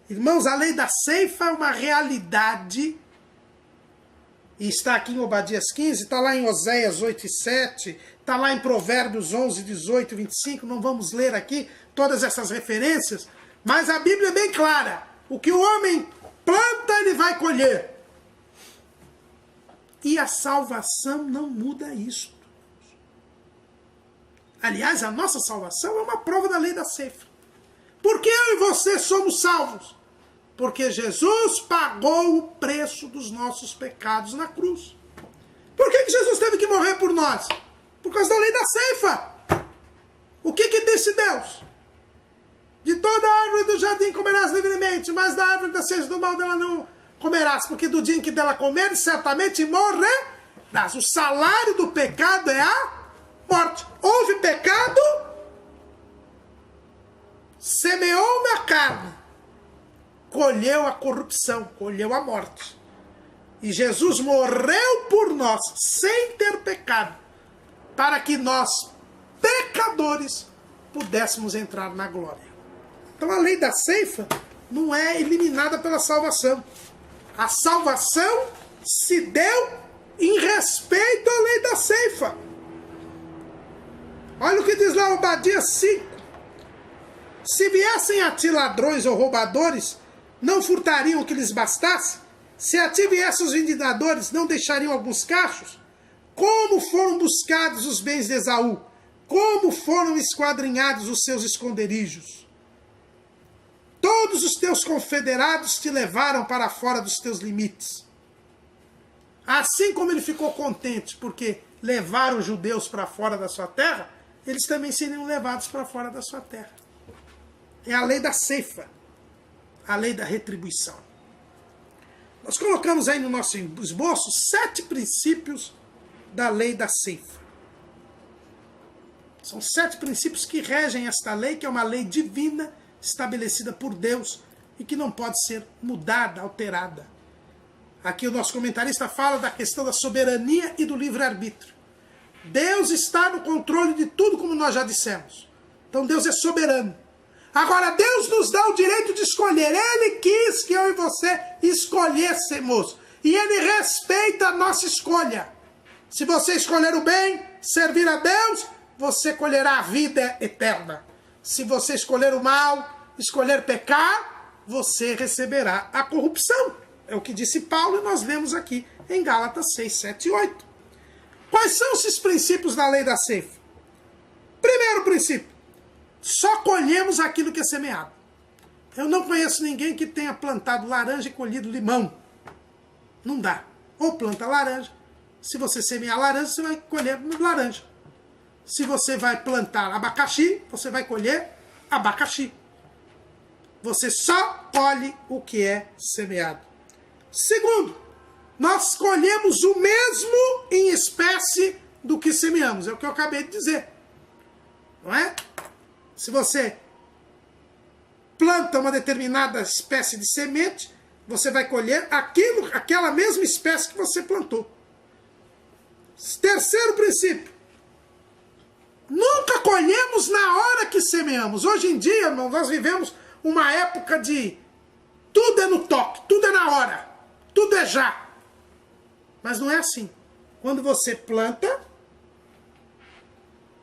Irmãos, a lei da ceifa é uma realidade, e está aqui em Obadias 15, está lá em Oséias 8 e 7, está lá em Provérbios 11, 18 e 25, não vamos ler aqui todas essas referências, mas a Bíblia é bem clara: o que o homem planta, ele vai colher. E a salvação não muda isso. Aliás, a nossa salvação é uma prova da lei da ceifa. Por que eu e você somos salvos? Porque Jesus pagou o preço dos nossos pecados na cruz. Por que Jesus teve que morrer por nós? Por causa da lei da ceifa. O que disse Deus? De toda a árvore do jardim comerás livremente, mas da árvore da ciência do mal dela não comerás, porque do dia em que dela comeres, certamente morrerás. O salário do pecado é a morte. Houve pecado, semeou na carne, colheu a corrupção, colheu a morte. E Jesus morreu por nós, sem ter pecado, para que nós, pecadores, pudéssemos entrar na glória. Então a lei da ceifa não é eliminada pela salvação. A salvação se deu em respeito à lei da ceifa. Olha o que diz lá Obadias 5. Se viessem a ti ladrões ou roubadores, não furtariam o que lhes bastasse? Se a ti viessem os vendidores, não deixariam alguns cachos? Como foram buscados os bens de Esaú? Como foram esquadrinhados os seus esconderijos? Todos os teus confederados te levaram para fora dos teus limites. Assim como ele ficou contente porque levaram os judeus para fora da sua terra, eles também seriam levados para fora da sua terra. É a lei da ceifa, a lei da retribuição. Nós colocamos aí no nosso esboço 7 princípios da lei da ceifa. São 7 princípios que regem esta lei, que é uma lei divina, estabelecida por Deus e que não pode ser mudada, alterada. Aqui o nosso comentarista fala da questão da soberania e do livre-arbítrio. Deus está no controle de tudo, como nós já dissemos. Então Deus é soberano. Agora Deus nos dá o direito de escolher. Ele quis que eu e você escolhêssemos. E Ele respeita a nossa escolha. Se você escolher o bem, servir a Deus, você colherá a vida eterna. Se você escolher o mal, escolher pecar, você receberá a corrupção. É o que disse Paulo e nós lemos aqui em Gálatas 6, 7 e 8. Quais são esses princípios da lei da ceifa? Primeiro princípio, só colhemos aquilo que é semeado. Eu não conheço ninguém que tenha plantado laranja e colhido limão. Não dá. Ou planta laranja. Se você semear laranja, você vai colher laranja. Se você vai plantar abacaxi, você vai colher abacaxi. Você só colhe o que é semeado. Segundo, nós colhemos o mesmo em espécie do que semeamos. É o que eu acabei de dizer. Não é? Se você planta uma determinada espécie de semente, você vai colher aquela mesma espécie que você plantou. Terceiro princípio. Nunca colhemos na hora que semeamos. Hoje em dia, irmão, nós vivemos uma época de tudo é no toque, tudo é na hora, tudo é já. Mas não é assim. Quando você planta,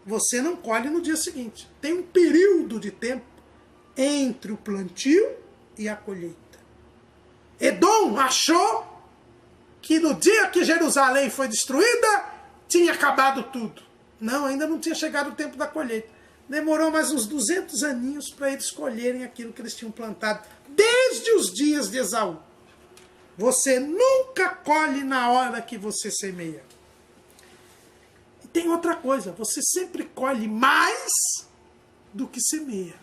você não colhe no dia seguinte. Tem um período de tempo entre o plantio e a colheita. Edom achou que no dia que Jerusalém foi destruída, tinha acabado tudo. Não, ainda não tinha chegado o tempo da colheita. Demorou mais uns 200 aninhos para eles colherem aquilo que eles tinham plantado, desde os dias de Esaú. Você nunca colhe na hora que você semeia. E tem outra coisa, você sempre colhe mais do que semeia.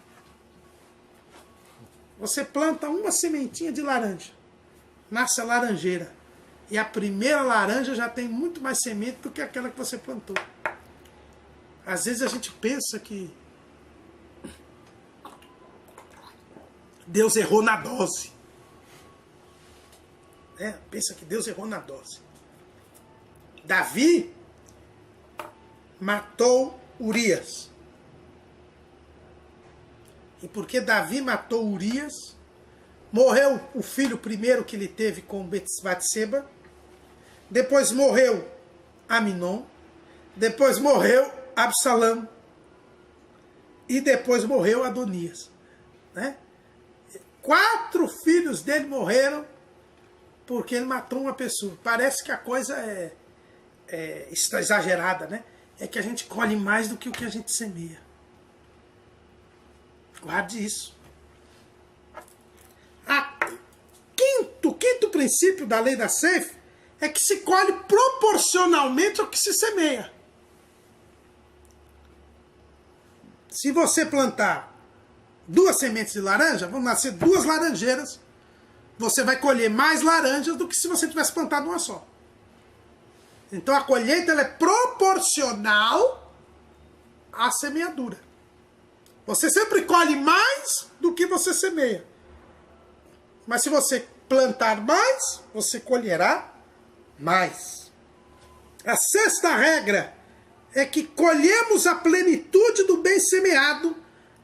Você planta uma sementinha de laranja, nasce a laranjeira. E a primeira laranja já tem muito mais semente do que aquela que você plantou. Às vezes a gente pensa que Deus errou na dose. Pensa que Deus errou na dose. Davi matou Urias. E porque Davi matou Urias, morreu o filho primeiro que ele teve com Batseba, depois morreu Aminon, depois morreu Absalão e depois morreu Adonias. Né? 4 filhos dele morreram porque ele matou uma pessoa. Parece que a coisa está exagerada, né? É que a gente colhe mais do que o que a gente semeia. Guarde isso. princípio da lei da ceifa é que se colhe proporcionalmente ao que se semeia. Se você plantar 2 sementes de laranja, vão nascer 2 laranjeiras, você vai colher mais laranjas do que se você tivesse plantado uma só. Então a colheita ela é proporcional à semeadura. Você sempre colhe mais do que você semeia. Mas se você plantar mais, você colherá mais. A 6ª regra é que colhemos a plenitude do bem semeado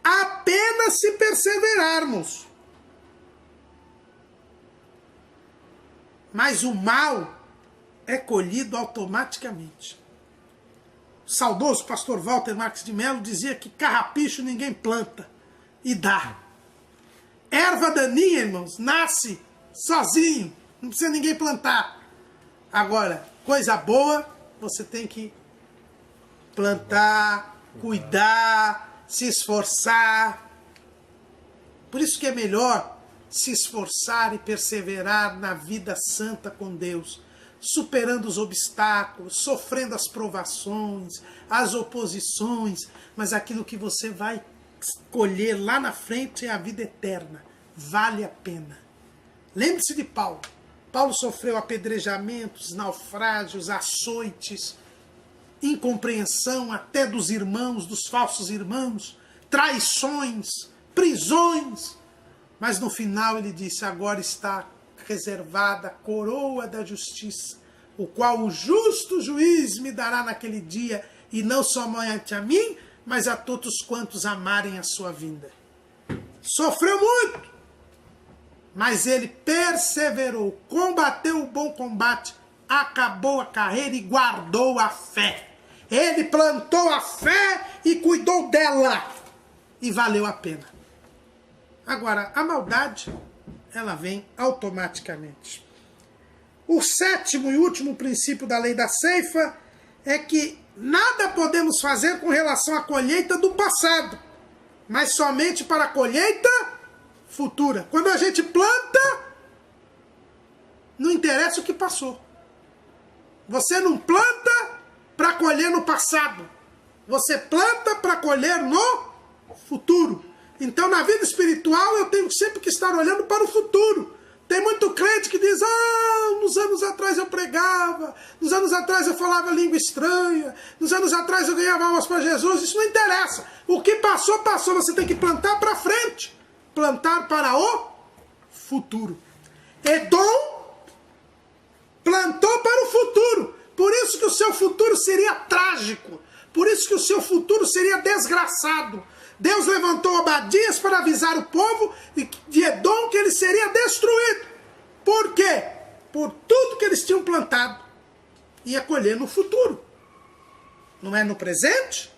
apenas se perseverarmos. Mas o mal é colhido automaticamente. O saudoso pastor Walter Marques de Mello dizia que carrapicho ninguém planta e dá. Erva daninha, irmãos, nasce sozinho, não precisa ninguém plantar. Agora, coisa boa, você tem que plantar, cuidar, se esforçar. Por isso que é melhor se esforçar e perseverar na vida santa com Deus, superando os obstáculos, sofrendo as provações, as oposições, mas aquilo que você vai colher lá na frente é a vida eterna. Vale a pena. Lembre-se de Paulo. Paulo sofreu apedrejamentos, naufrágios, açoites, incompreensão até dos irmãos, dos falsos irmãos, traições, prisões. Mas no final ele disse, agora está reservada a coroa da justiça, o qual o justo juiz me dará naquele dia, e não somente a mim, mas a todos quantos amarem a sua vinda. Sofreu muito, mas ele perseverou, combateu o bom combate, acabou a carreira e guardou a fé. Ele plantou a fé e cuidou dela, e valeu a pena. Agora, a maldade, ela vem automaticamente. O 7º e último princípio da lei da ceifa é que nada podemos fazer com relação à colheita do passado, mas somente para a colheita futura. Quando a gente planta, não interessa o que passou. Você não planta para colher no passado. Você planta para colher no futuro. Então, na vida espiritual, eu tenho sempre que estar olhando para o futuro. Tem muito crente que diz, nos anos atrás eu pregava, nos anos atrás eu falava língua estranha, nos anos atrás eu ganhava almas para Jesus. Isso não interessa. O que passou, passou. Você tem que plantar para frente. Plantar para o futuro. Edom plantou para o futuro. Por isso que o seu futuro seria trágico. Por isso que o seu futuro seria desgraçado. Deus levantou Obadias para avisar o povo de Edom que ele seria destruído. Por quê? Por tudo que eles tinham plantado. Ia colher no futuro. Não é no presente?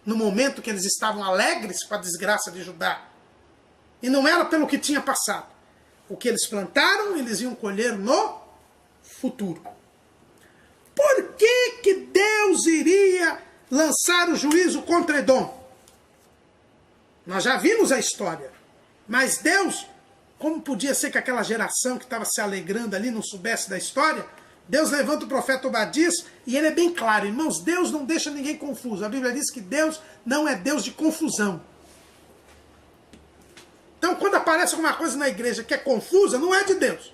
No momento que eles estavam alegres com a desgraça de Judá. E não era pelo que tinha passado. O que eles plantaram, eles iam colher no futuro. Por que Deus iria lançar o juízo contra Edom? Nós já vimos a história. Mas Deus, como podia ser que aquela geração que estava se alegrando ali não soubesse da história? Deus levanta o profeta Obadias e ele é bem claro. Irmãos, Deus não deixa ninguém confuso. A Bíblia diz que Deus não é Deus de confusão. Então, quando aparece alguma coisa na igreja que é confusa, não é de Deus.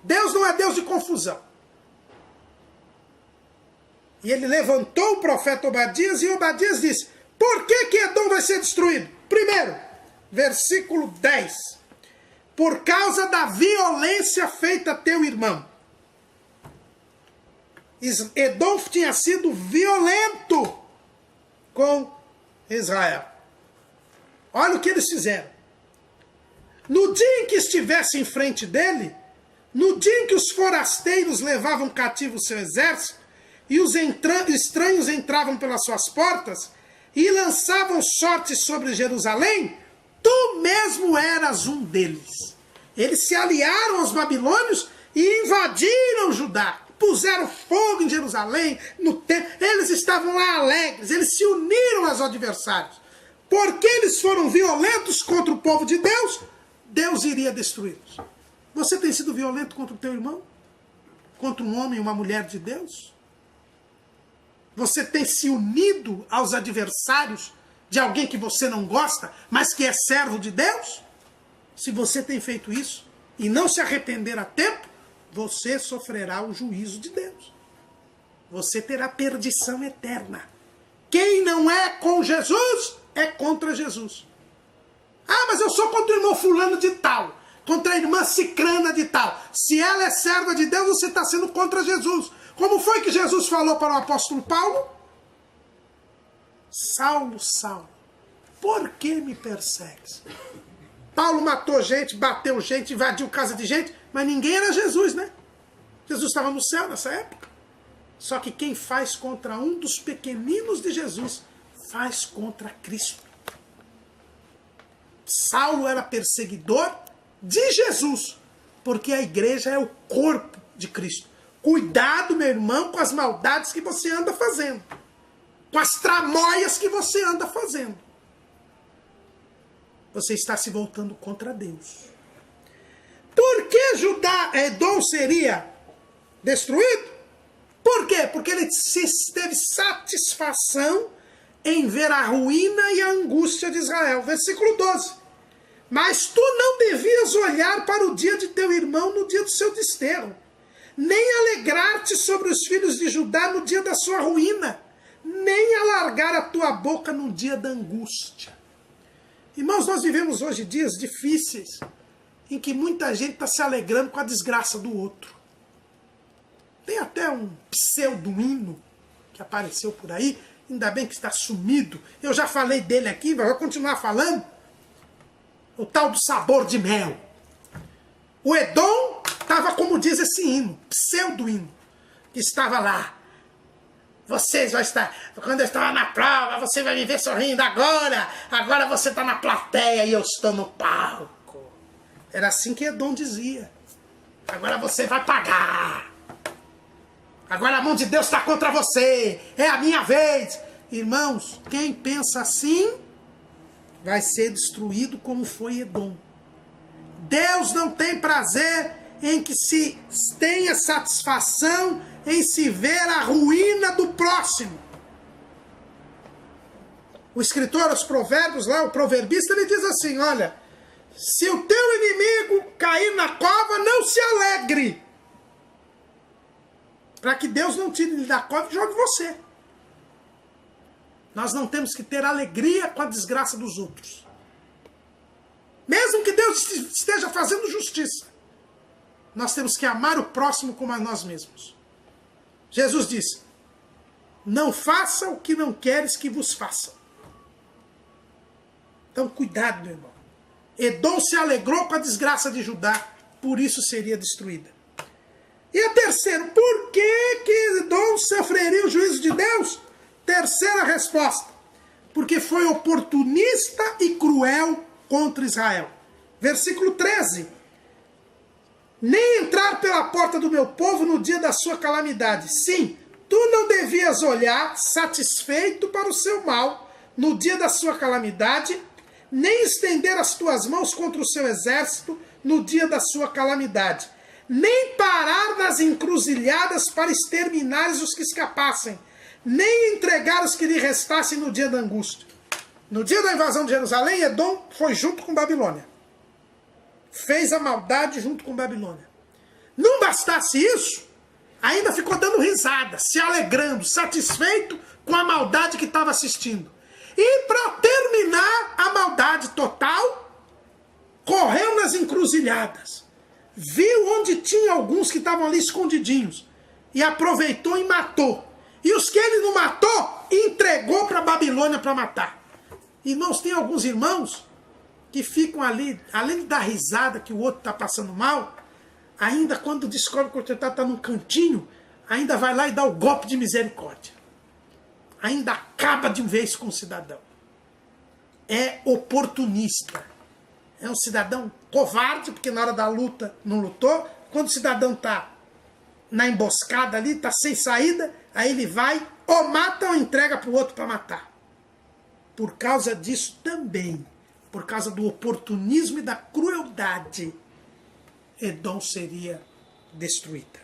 Deus não é Deus de confusão. E ele levantou o profeta Obadias e Obadias disse, por que Edom vai ser destruído? Primeiro, versículo 10. Por causa da violência feita a teu irmão. Edom tinha sido violento com Israel. Olha o que eles fizeram. No dia em que estivesse em frente dele, no dia em que os forasteiros levavam cativo o seu exército, e os estranhos entravam pelas suas portas, e lançavam sortes sobre Jerusalém, tu mesmo eras um deles. Eles se aliaram aos babilônios e invadiram Judá. Puseram fogo em Jerusalém, no templo. Eles estavam lá alegres, eles se uniram aos adversários. Porque eles foram violentos contra o povo de Deus, Deus iria destruí-los. Você tem sido violento contra o teu irmão? Contra um homem e uma mulher de Deus? Você tem se unido aos adversários de alguém que você não gosta, mas que é servo de Deus? Se você tem feito isso e não se arrepender a tempo, você sofrerá o juízo de Deus. Você terá perdição eterna. Quem não é com Jesus, é contra Jesus. Ah, mas eu sou contra o irmão fulano de tal, contra a irmã cicrana de tal. Se ela é serva de Deus, você está sendo contra Jesus. Como foi que Jesus falou para o apóstolo Paulo? Saulo, Saulo, por que me persegues? Paulo matou gente, bateu gente, invadiu casa de gente, mas ninguém era Jesus, né? Jesus estava no céu nessa época. Só que quem faz contra um dos pequeninos de Jesus, faz contra Cristo. Saulo era perseguidor de Jesus, porque a igreja é o corpo de Cristo. Cuidado, meu irmão, com as maldades que você anda fazendo, com as tramóias que você anda fazendo. Você está se voltando contra Deus. Por que Edom seria destruído? Por quê? Porque ele teve satisfação em ver a ruína e a angústia de Israel. Versículo 12. Mas tu não devias olhar para o dia de teu irmão no dia do seu desterro, nem alegrar-te sobre os filhos de Judá no dia da sua ruína, nem alargar a tua boca no dia da angústia. Irmãos, nós vivemos hoje dias difíceis, em que muita gente está se alegrando com a desgraça do outro. Tem até um pseudo-hino que apareceu por aí, ainda bem que está sumido. Eu já falei dele aqui, mas vou continuar falando. O tal do sabor de mel. O Edom estava, como diz esse hino, pseudo-hino, que estava lá. Vocês vão estar, quando eu estava na prova, você vai me ver sorrindo agora você está na plateia e eu estou no palco. Era assim que Edom dizia. Agora você vai pagar. Agora a mão de Deus está contra você. É a minha vez. Irmãos, quem pensa assim vai ser destruído como foi Edom. Deus não tem prazer em que se tenha satisfação em se ver a ruína do próximo. O escritor aos provérbios, lá, o proverbista, ele diz assim, olha, se o teu inimigo cair na cova, não se alegre, para que Deus não tire ele da cova e jogue você. Nós não temos que ter alegria com a desgraça dos outros. Mesmo que Deus esteja fazendo justiça, nós temos que amar o próximo como a nós mesmos. Jesus disse, não faça o que não queres que vos façam. Então cuidado, meu irmão. Edom se alegrou com a desgraça de Judá, por isso seria destruída. E a terceira, por que Edom sofreria o juízo de Deus? Terceira resposta, porque foi oportunista e cruel contra Israel. Versículo 13. Nem entrar pela porta do meu povo no dia da sua calamidade. Sim, tu não devias olhar satisfeito para o seu mal no dia da sua calamidade, nem estender as tuas mãos contra o seu exército no dia da sua calamidade, nem parar nas encruzilhadas para exterminares os que escapassem, nem entregar os que lhe restassem no dia da angústia. No dia da invasão de Jerusalém, Edom foi junto com Babilônia. Fez a maldade junto com Babilônia. Não bastasse isso, ainda ficou dando risada, se alegrando, satisfeito com a maldade que estava assistindo. E para terminar a maldade total, correu nas encruzilhadas. Viu onde tinha alguns que estavam ali escondidinhos. E aproveitou e matou. E os que ele não matou, entregou para a Babilônia para matar. Irmãos, tem alguns irmãos que ficam ali, além de dar risada que o outro está passando mal, ainda quando descobre que o outro está num cantinho, ainda vai lá e dá o golpe de misericórdia. Ainda acaba de vez com o cidadão. É oportunista. É um cidadão covarde, porque na hora da luta não lutou. Quando o cidadão está na emboscada ali, está sem saída, aí ele vai, ou mata ou entrega para o outro para matar. Por causa disso também, por causa do oportunismo e da crueldade, Edom seria destruída.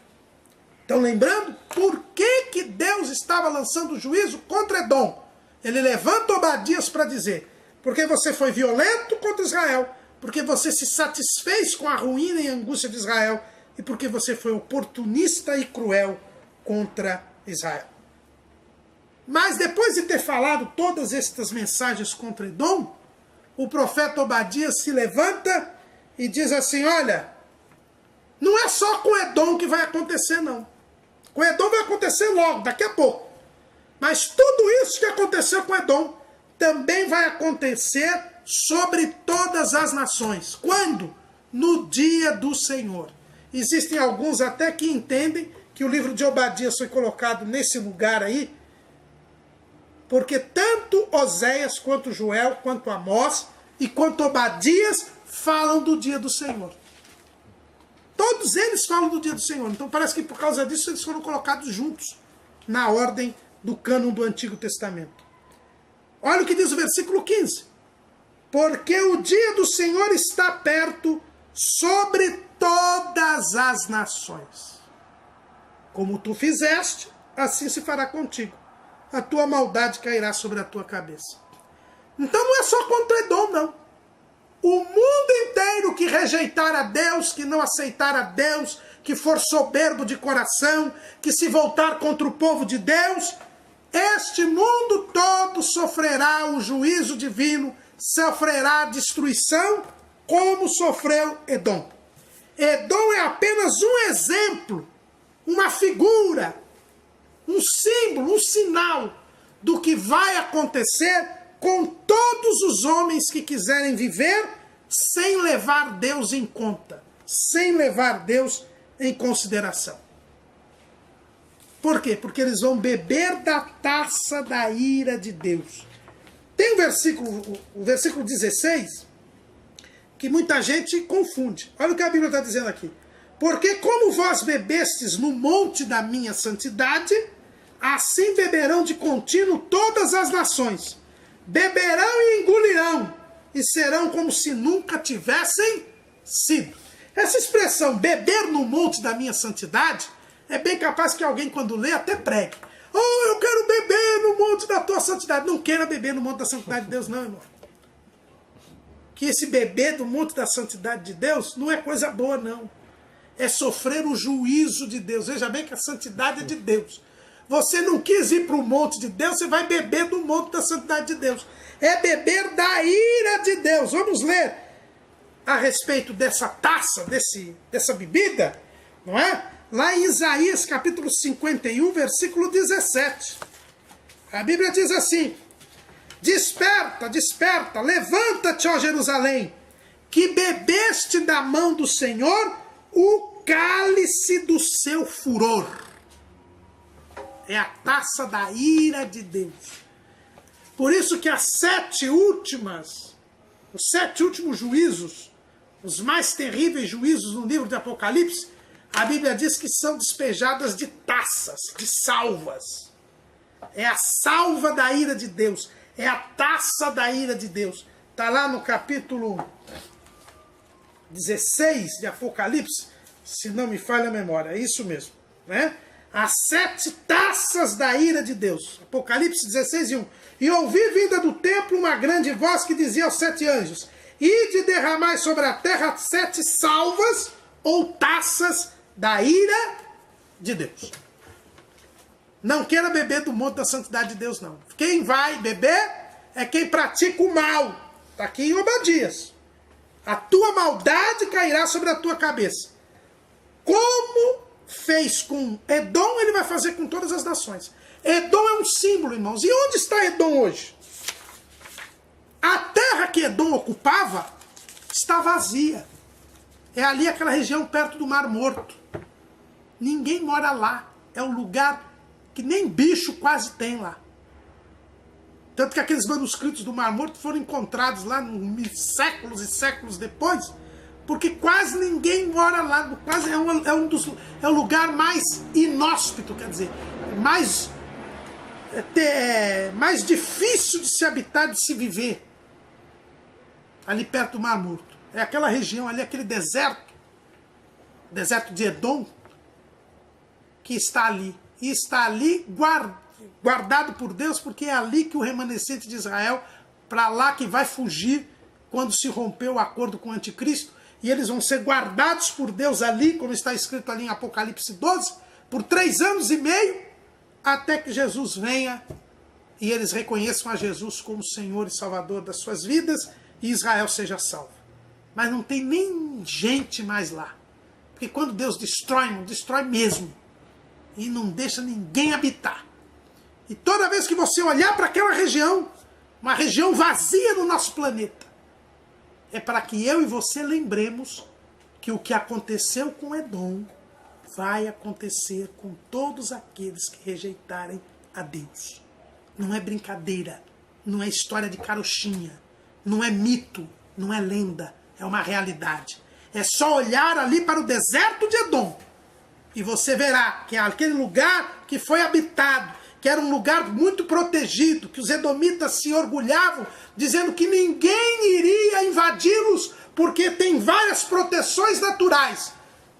Então, lembrando, por que Deus estava lançando juízo contra Edom? Ele levanta Obadias para dizer: porque você foi violento contra Israel, porque você se satisfez com a ruína e angústia de Israel, e porque você foi oportunista e cruel contra Israel. Mas depois de ter falado todas estas mensagens contra Edom, o profeta Obadias se levanta e diz assim: olha, não é só com Edom que vai acontecer, não. Com Edom vai acontecer logo, daqui a pouco. Mas tudo isso que aconteceu com Edom também vai acontecer sobre todas as nações. Quando? No dia do Senhor. Existem alguns até que entendem que o livro de Obadias foi colocado nesse lugar aí, porque tanto Oséias, quanto Joel, quanto Amós e quanto Obadias falam do dia do Senhor. Todos eles falam do dia do Senhor. Então parece que por causa disso eles foram colocados juntos na ordem do cânon do Antigo Testamento. Olha o que diz o versículo 15. Porque o dia do Senhor está perto sobre todas as nações. Como tu fizeste, assim se fará contigo. A tua maldade cairá sobre a tua cabeça. Então não é só contra Edom, não. O mundo inteiro que rejeitar a Deus, que não aceitar a Deus, que for soberbo de coração, que se voltar contra o povo de Deus, este mundo todo sofrerá o juízo divino, sofrerá a destruição, como sofreu Edom. Edom é apenas um exemplo, uma figura, um símbolo, um sinal do que vai acontecer com todos os homens que quiserem viver sem levar Deus em conta, sem levar Deus em consideração. Por quê? Porque eles vão beber da taça da ira de Deus. Tem o versículo 16, que muita gente confunde. Olha o que a Bíblia está dizendo aqui. Porque como vós bebestes no monte da minha santidade, assim beberão de contínuo todas as nações. Beberão e engolirão, e serão como se nunca tivessem sido. Essa expressão, beber no monte da minha santidade, é bem capaz que alguém, quando lê, até pregue. Oh, eu quero beber no monte da tua santidade. Não queira beber no monte da santidade de Deus, não, irmão. Que esse beber do monte da santidade de Deus não é coisa boa, não. É sofrer o juízo de Deus. Veja bem que a santidade é de Deus. Você não quis ir para o monte de Deus, você vai beber do monte da santidade de Deus. É beber da ira de Deus. Vamos ler a respeito dessa taça, dessa bebida, não é? Lá em Isaías capítulo 51, versículo 17. A Bíblia diz assim: desperta, desperta, levanta-te, ó Jerusalém, que bebeste da mão do Senhor o cálice do seu furor. É a taça da ira de Deus. Por isso que os 7 últimos juízos, os mais terríveis juízos no livro de Apocalipse, a Bíblia diz que são despejadas de taças, de salvas. É a salva da ira de Deus. É a taça da ira de Deus. Está lá no capítulo 16 de Apocalipse, se não me falha a memória. É isso mesmo, né? As 7 taças da ira de Deus. Apocalipse 16, 1. E ouvi vinda do templo uma grande voz que dizia aos 7 anjos: ide derramai sobre a terra 7 salvas ou taças da ira de Deus. Não queira beber do monte da santidade de Deus, não. Quem vai beber é quem pratica o mal. Está aqui em Obadias. A tua maldade cairá sobre a tua cabeça. Como fez com Edom, ele vai fazer com todas as nações. Edom é um símbolo, irmãos. E onde está Edom hoje? A terra que Edom ocupava está vazia. É ali aquela região perto do Mar Morto. Ninguém mora lá. É um lugar que nem bicho quase tem lá. Tanto que aqueles manuscritos do Mar Morto foram encontrados lá séculos e séculos depois, porque quase ninguém mora lá. Quase é o lugar mais inóspito, quer dizer, mais difícil de se habitar, de se viver. Ali perto do Mar Morto. É aquela região ali, aquele deserto, deserto de Edom, que está ali. E está ali guardado por Deus, porque é ali que o remanescente de Israel, para lá que vai fugir quando se rompeu o acordo com o anticristo, e eles vão ser guardados por Deus ali, como está escrito ali em Apocalipse 12, por 3 anos e meio, até que Jesus venha e eles reconheçam a Jesus como Senhor e Salvador das suas vidas e Israel seja salvo. Mas não tem nem gente mais lá. Porque quando Deus destrói, não destrói mesmo. E não deixa ninguém habitar. E toda vez que você olhar para aquela região, uma região vazia no nosso planeta, é para que eu e você lembremos que o que aconteceu com Edom vai acontecer com todos aqueles que rejeitarem a Deus. Não é brincadeira, não é história de carochinha, não é mito, não é lenda, é uma realidade. É só olhar ali para o deserto de Edom e você verá que é aquele lugar que foi habitado, que era um lugar muito protegido, que os edomitas se orgulhavam, dizendo que ninguém iria invadi-los, porque tem várias proteções naturais.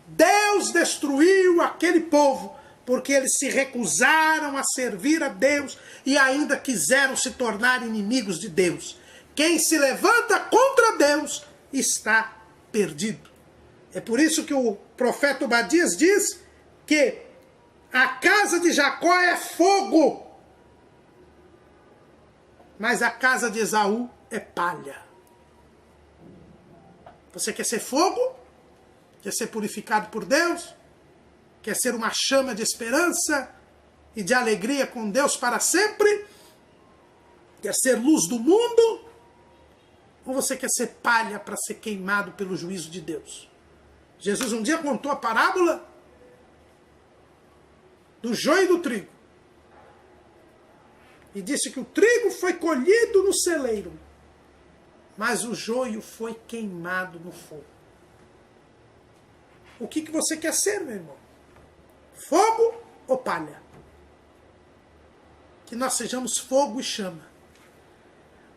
Deus destruiu aquele povo, porque eles se recusaram a servir a Deus e ainda quiseram se tornar inimigos de Deus. Quem se levanta contra Deus está perdido. É por isso que o profeta Obadias diz que a casa de Jacó é fogo, mas a casa de Esaú é palha. Você quer ser fogo? Quer ser purificado por Deus? Quer ser uma chama de esperança e de alegria com Deus para sempre? Quer ser luz do mundo? Ou você quer ser palha para ser queimado pelo juízo de Deus? Jesus um dia contou a parábola do joio e do trigo. E disse que o trigo foi colhido no celeiro, mas o joio foi queimado no fogo. O que você quer ser, meu irmão? Fogo ou palha? Que nós sejamos fogo e chama.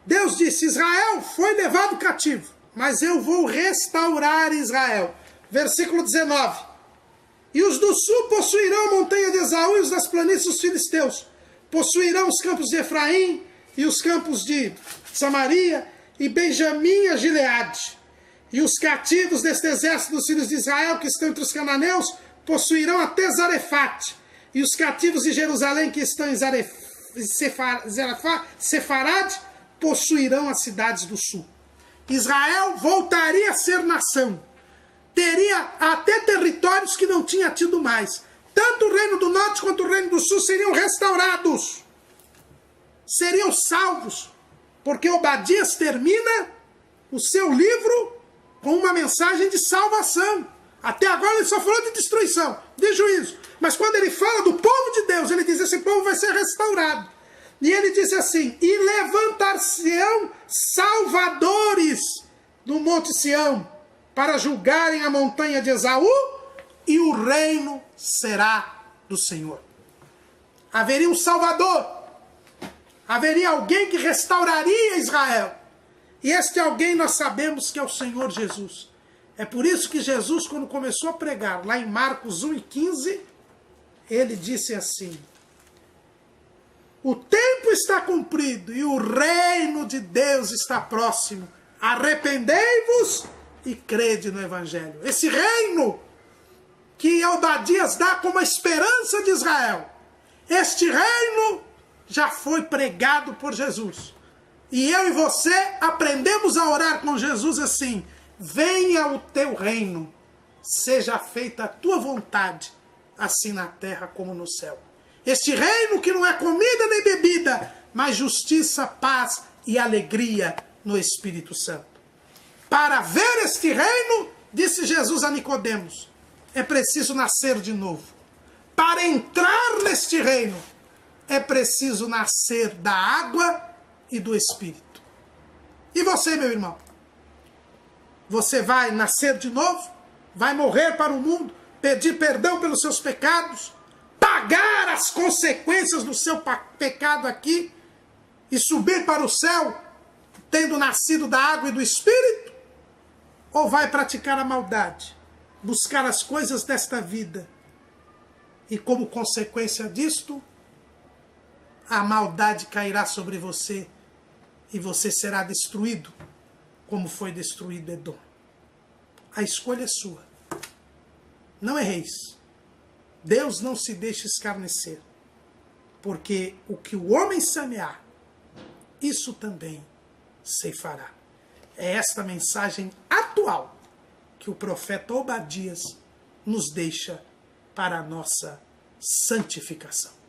Deus disse, Israel foi levado cativo, mas eu vou restaurar Israel. Versículo 19. E os do sul possuirão a montanha de Esaú e os das planícies dos filisteus. Possuirão os campos de Efraim e os campos de Samaria e Benjamim a Gileade. E os cativos deste exército dos filhos de Israel que estão entre os cananeus possuirão até Zarefate. E os cativos de Jerusalém que estão em Sefarade possuirão as cidades do sul. Israel voltaria a ser nação. Teria até territórios que não tinha tido mais. Tanto o reino do norte quanto o reino do sul seriam restaurados. Seriam salvos. Porque Obadias termina o seu livro com uma mensagem de salvação. Até agora ele só falou de destruição, de juízo. Mas quando ele fala do povo de Deus, ele diz, esse povo vai ser restaurado. E ele diz assim, e levantar-se-ão salvadores do monte Sião, para julgarem a montanha de Esaú, e o reino será do Senhor. Haveria um Salvador. Haveria alguém que restauraria Israel. E este alguém nós sabemos que é o Senhor Jesus. É por isso que Jesus, quando começou a pregar, lá em Marcos 1:15, ele disse assim, o tempo está cumprido e o reino de Deus está próximo. Arrependei-vos e crede no Evangelho. Esse reino que Obadias dá como a esperança de Israel, este reino já foi pregado por Jesus. E eu e você aprendemos a orar com Jesus assim, venha o teu reino, seja feita a tua vontade, assim na terra como no céu. Este reino que não é comida nem bebida, mas justiça, paz e alegria no Espírito Santo. Para ver este reino, disse Jesus a Nicodemos, é preciso nascer de novo. Para entrar neste reino, é preciso nascer da água e do Espírito. E você, meu irmão? Você vai nascer de novo? Vai morrer para o mundo? Pedir perdão pelos seus pecados? Pagar as consequências do seu pecado aqui? E subir para o céu, tendo nascido da água e do Espírito? Ou vai praticar a maldade? buscar as coisas desta vida. E como consequência disto, a maldade cairá sobre você e você será destruído, como foi destruído Edom. A escolha é sua. Não erreis. Deus não se deixa escarnecer, porque o que o homem semear, isso também ceifará. É esta mensagem atual que o profeta Obadias nos deixa para a nossa santificação.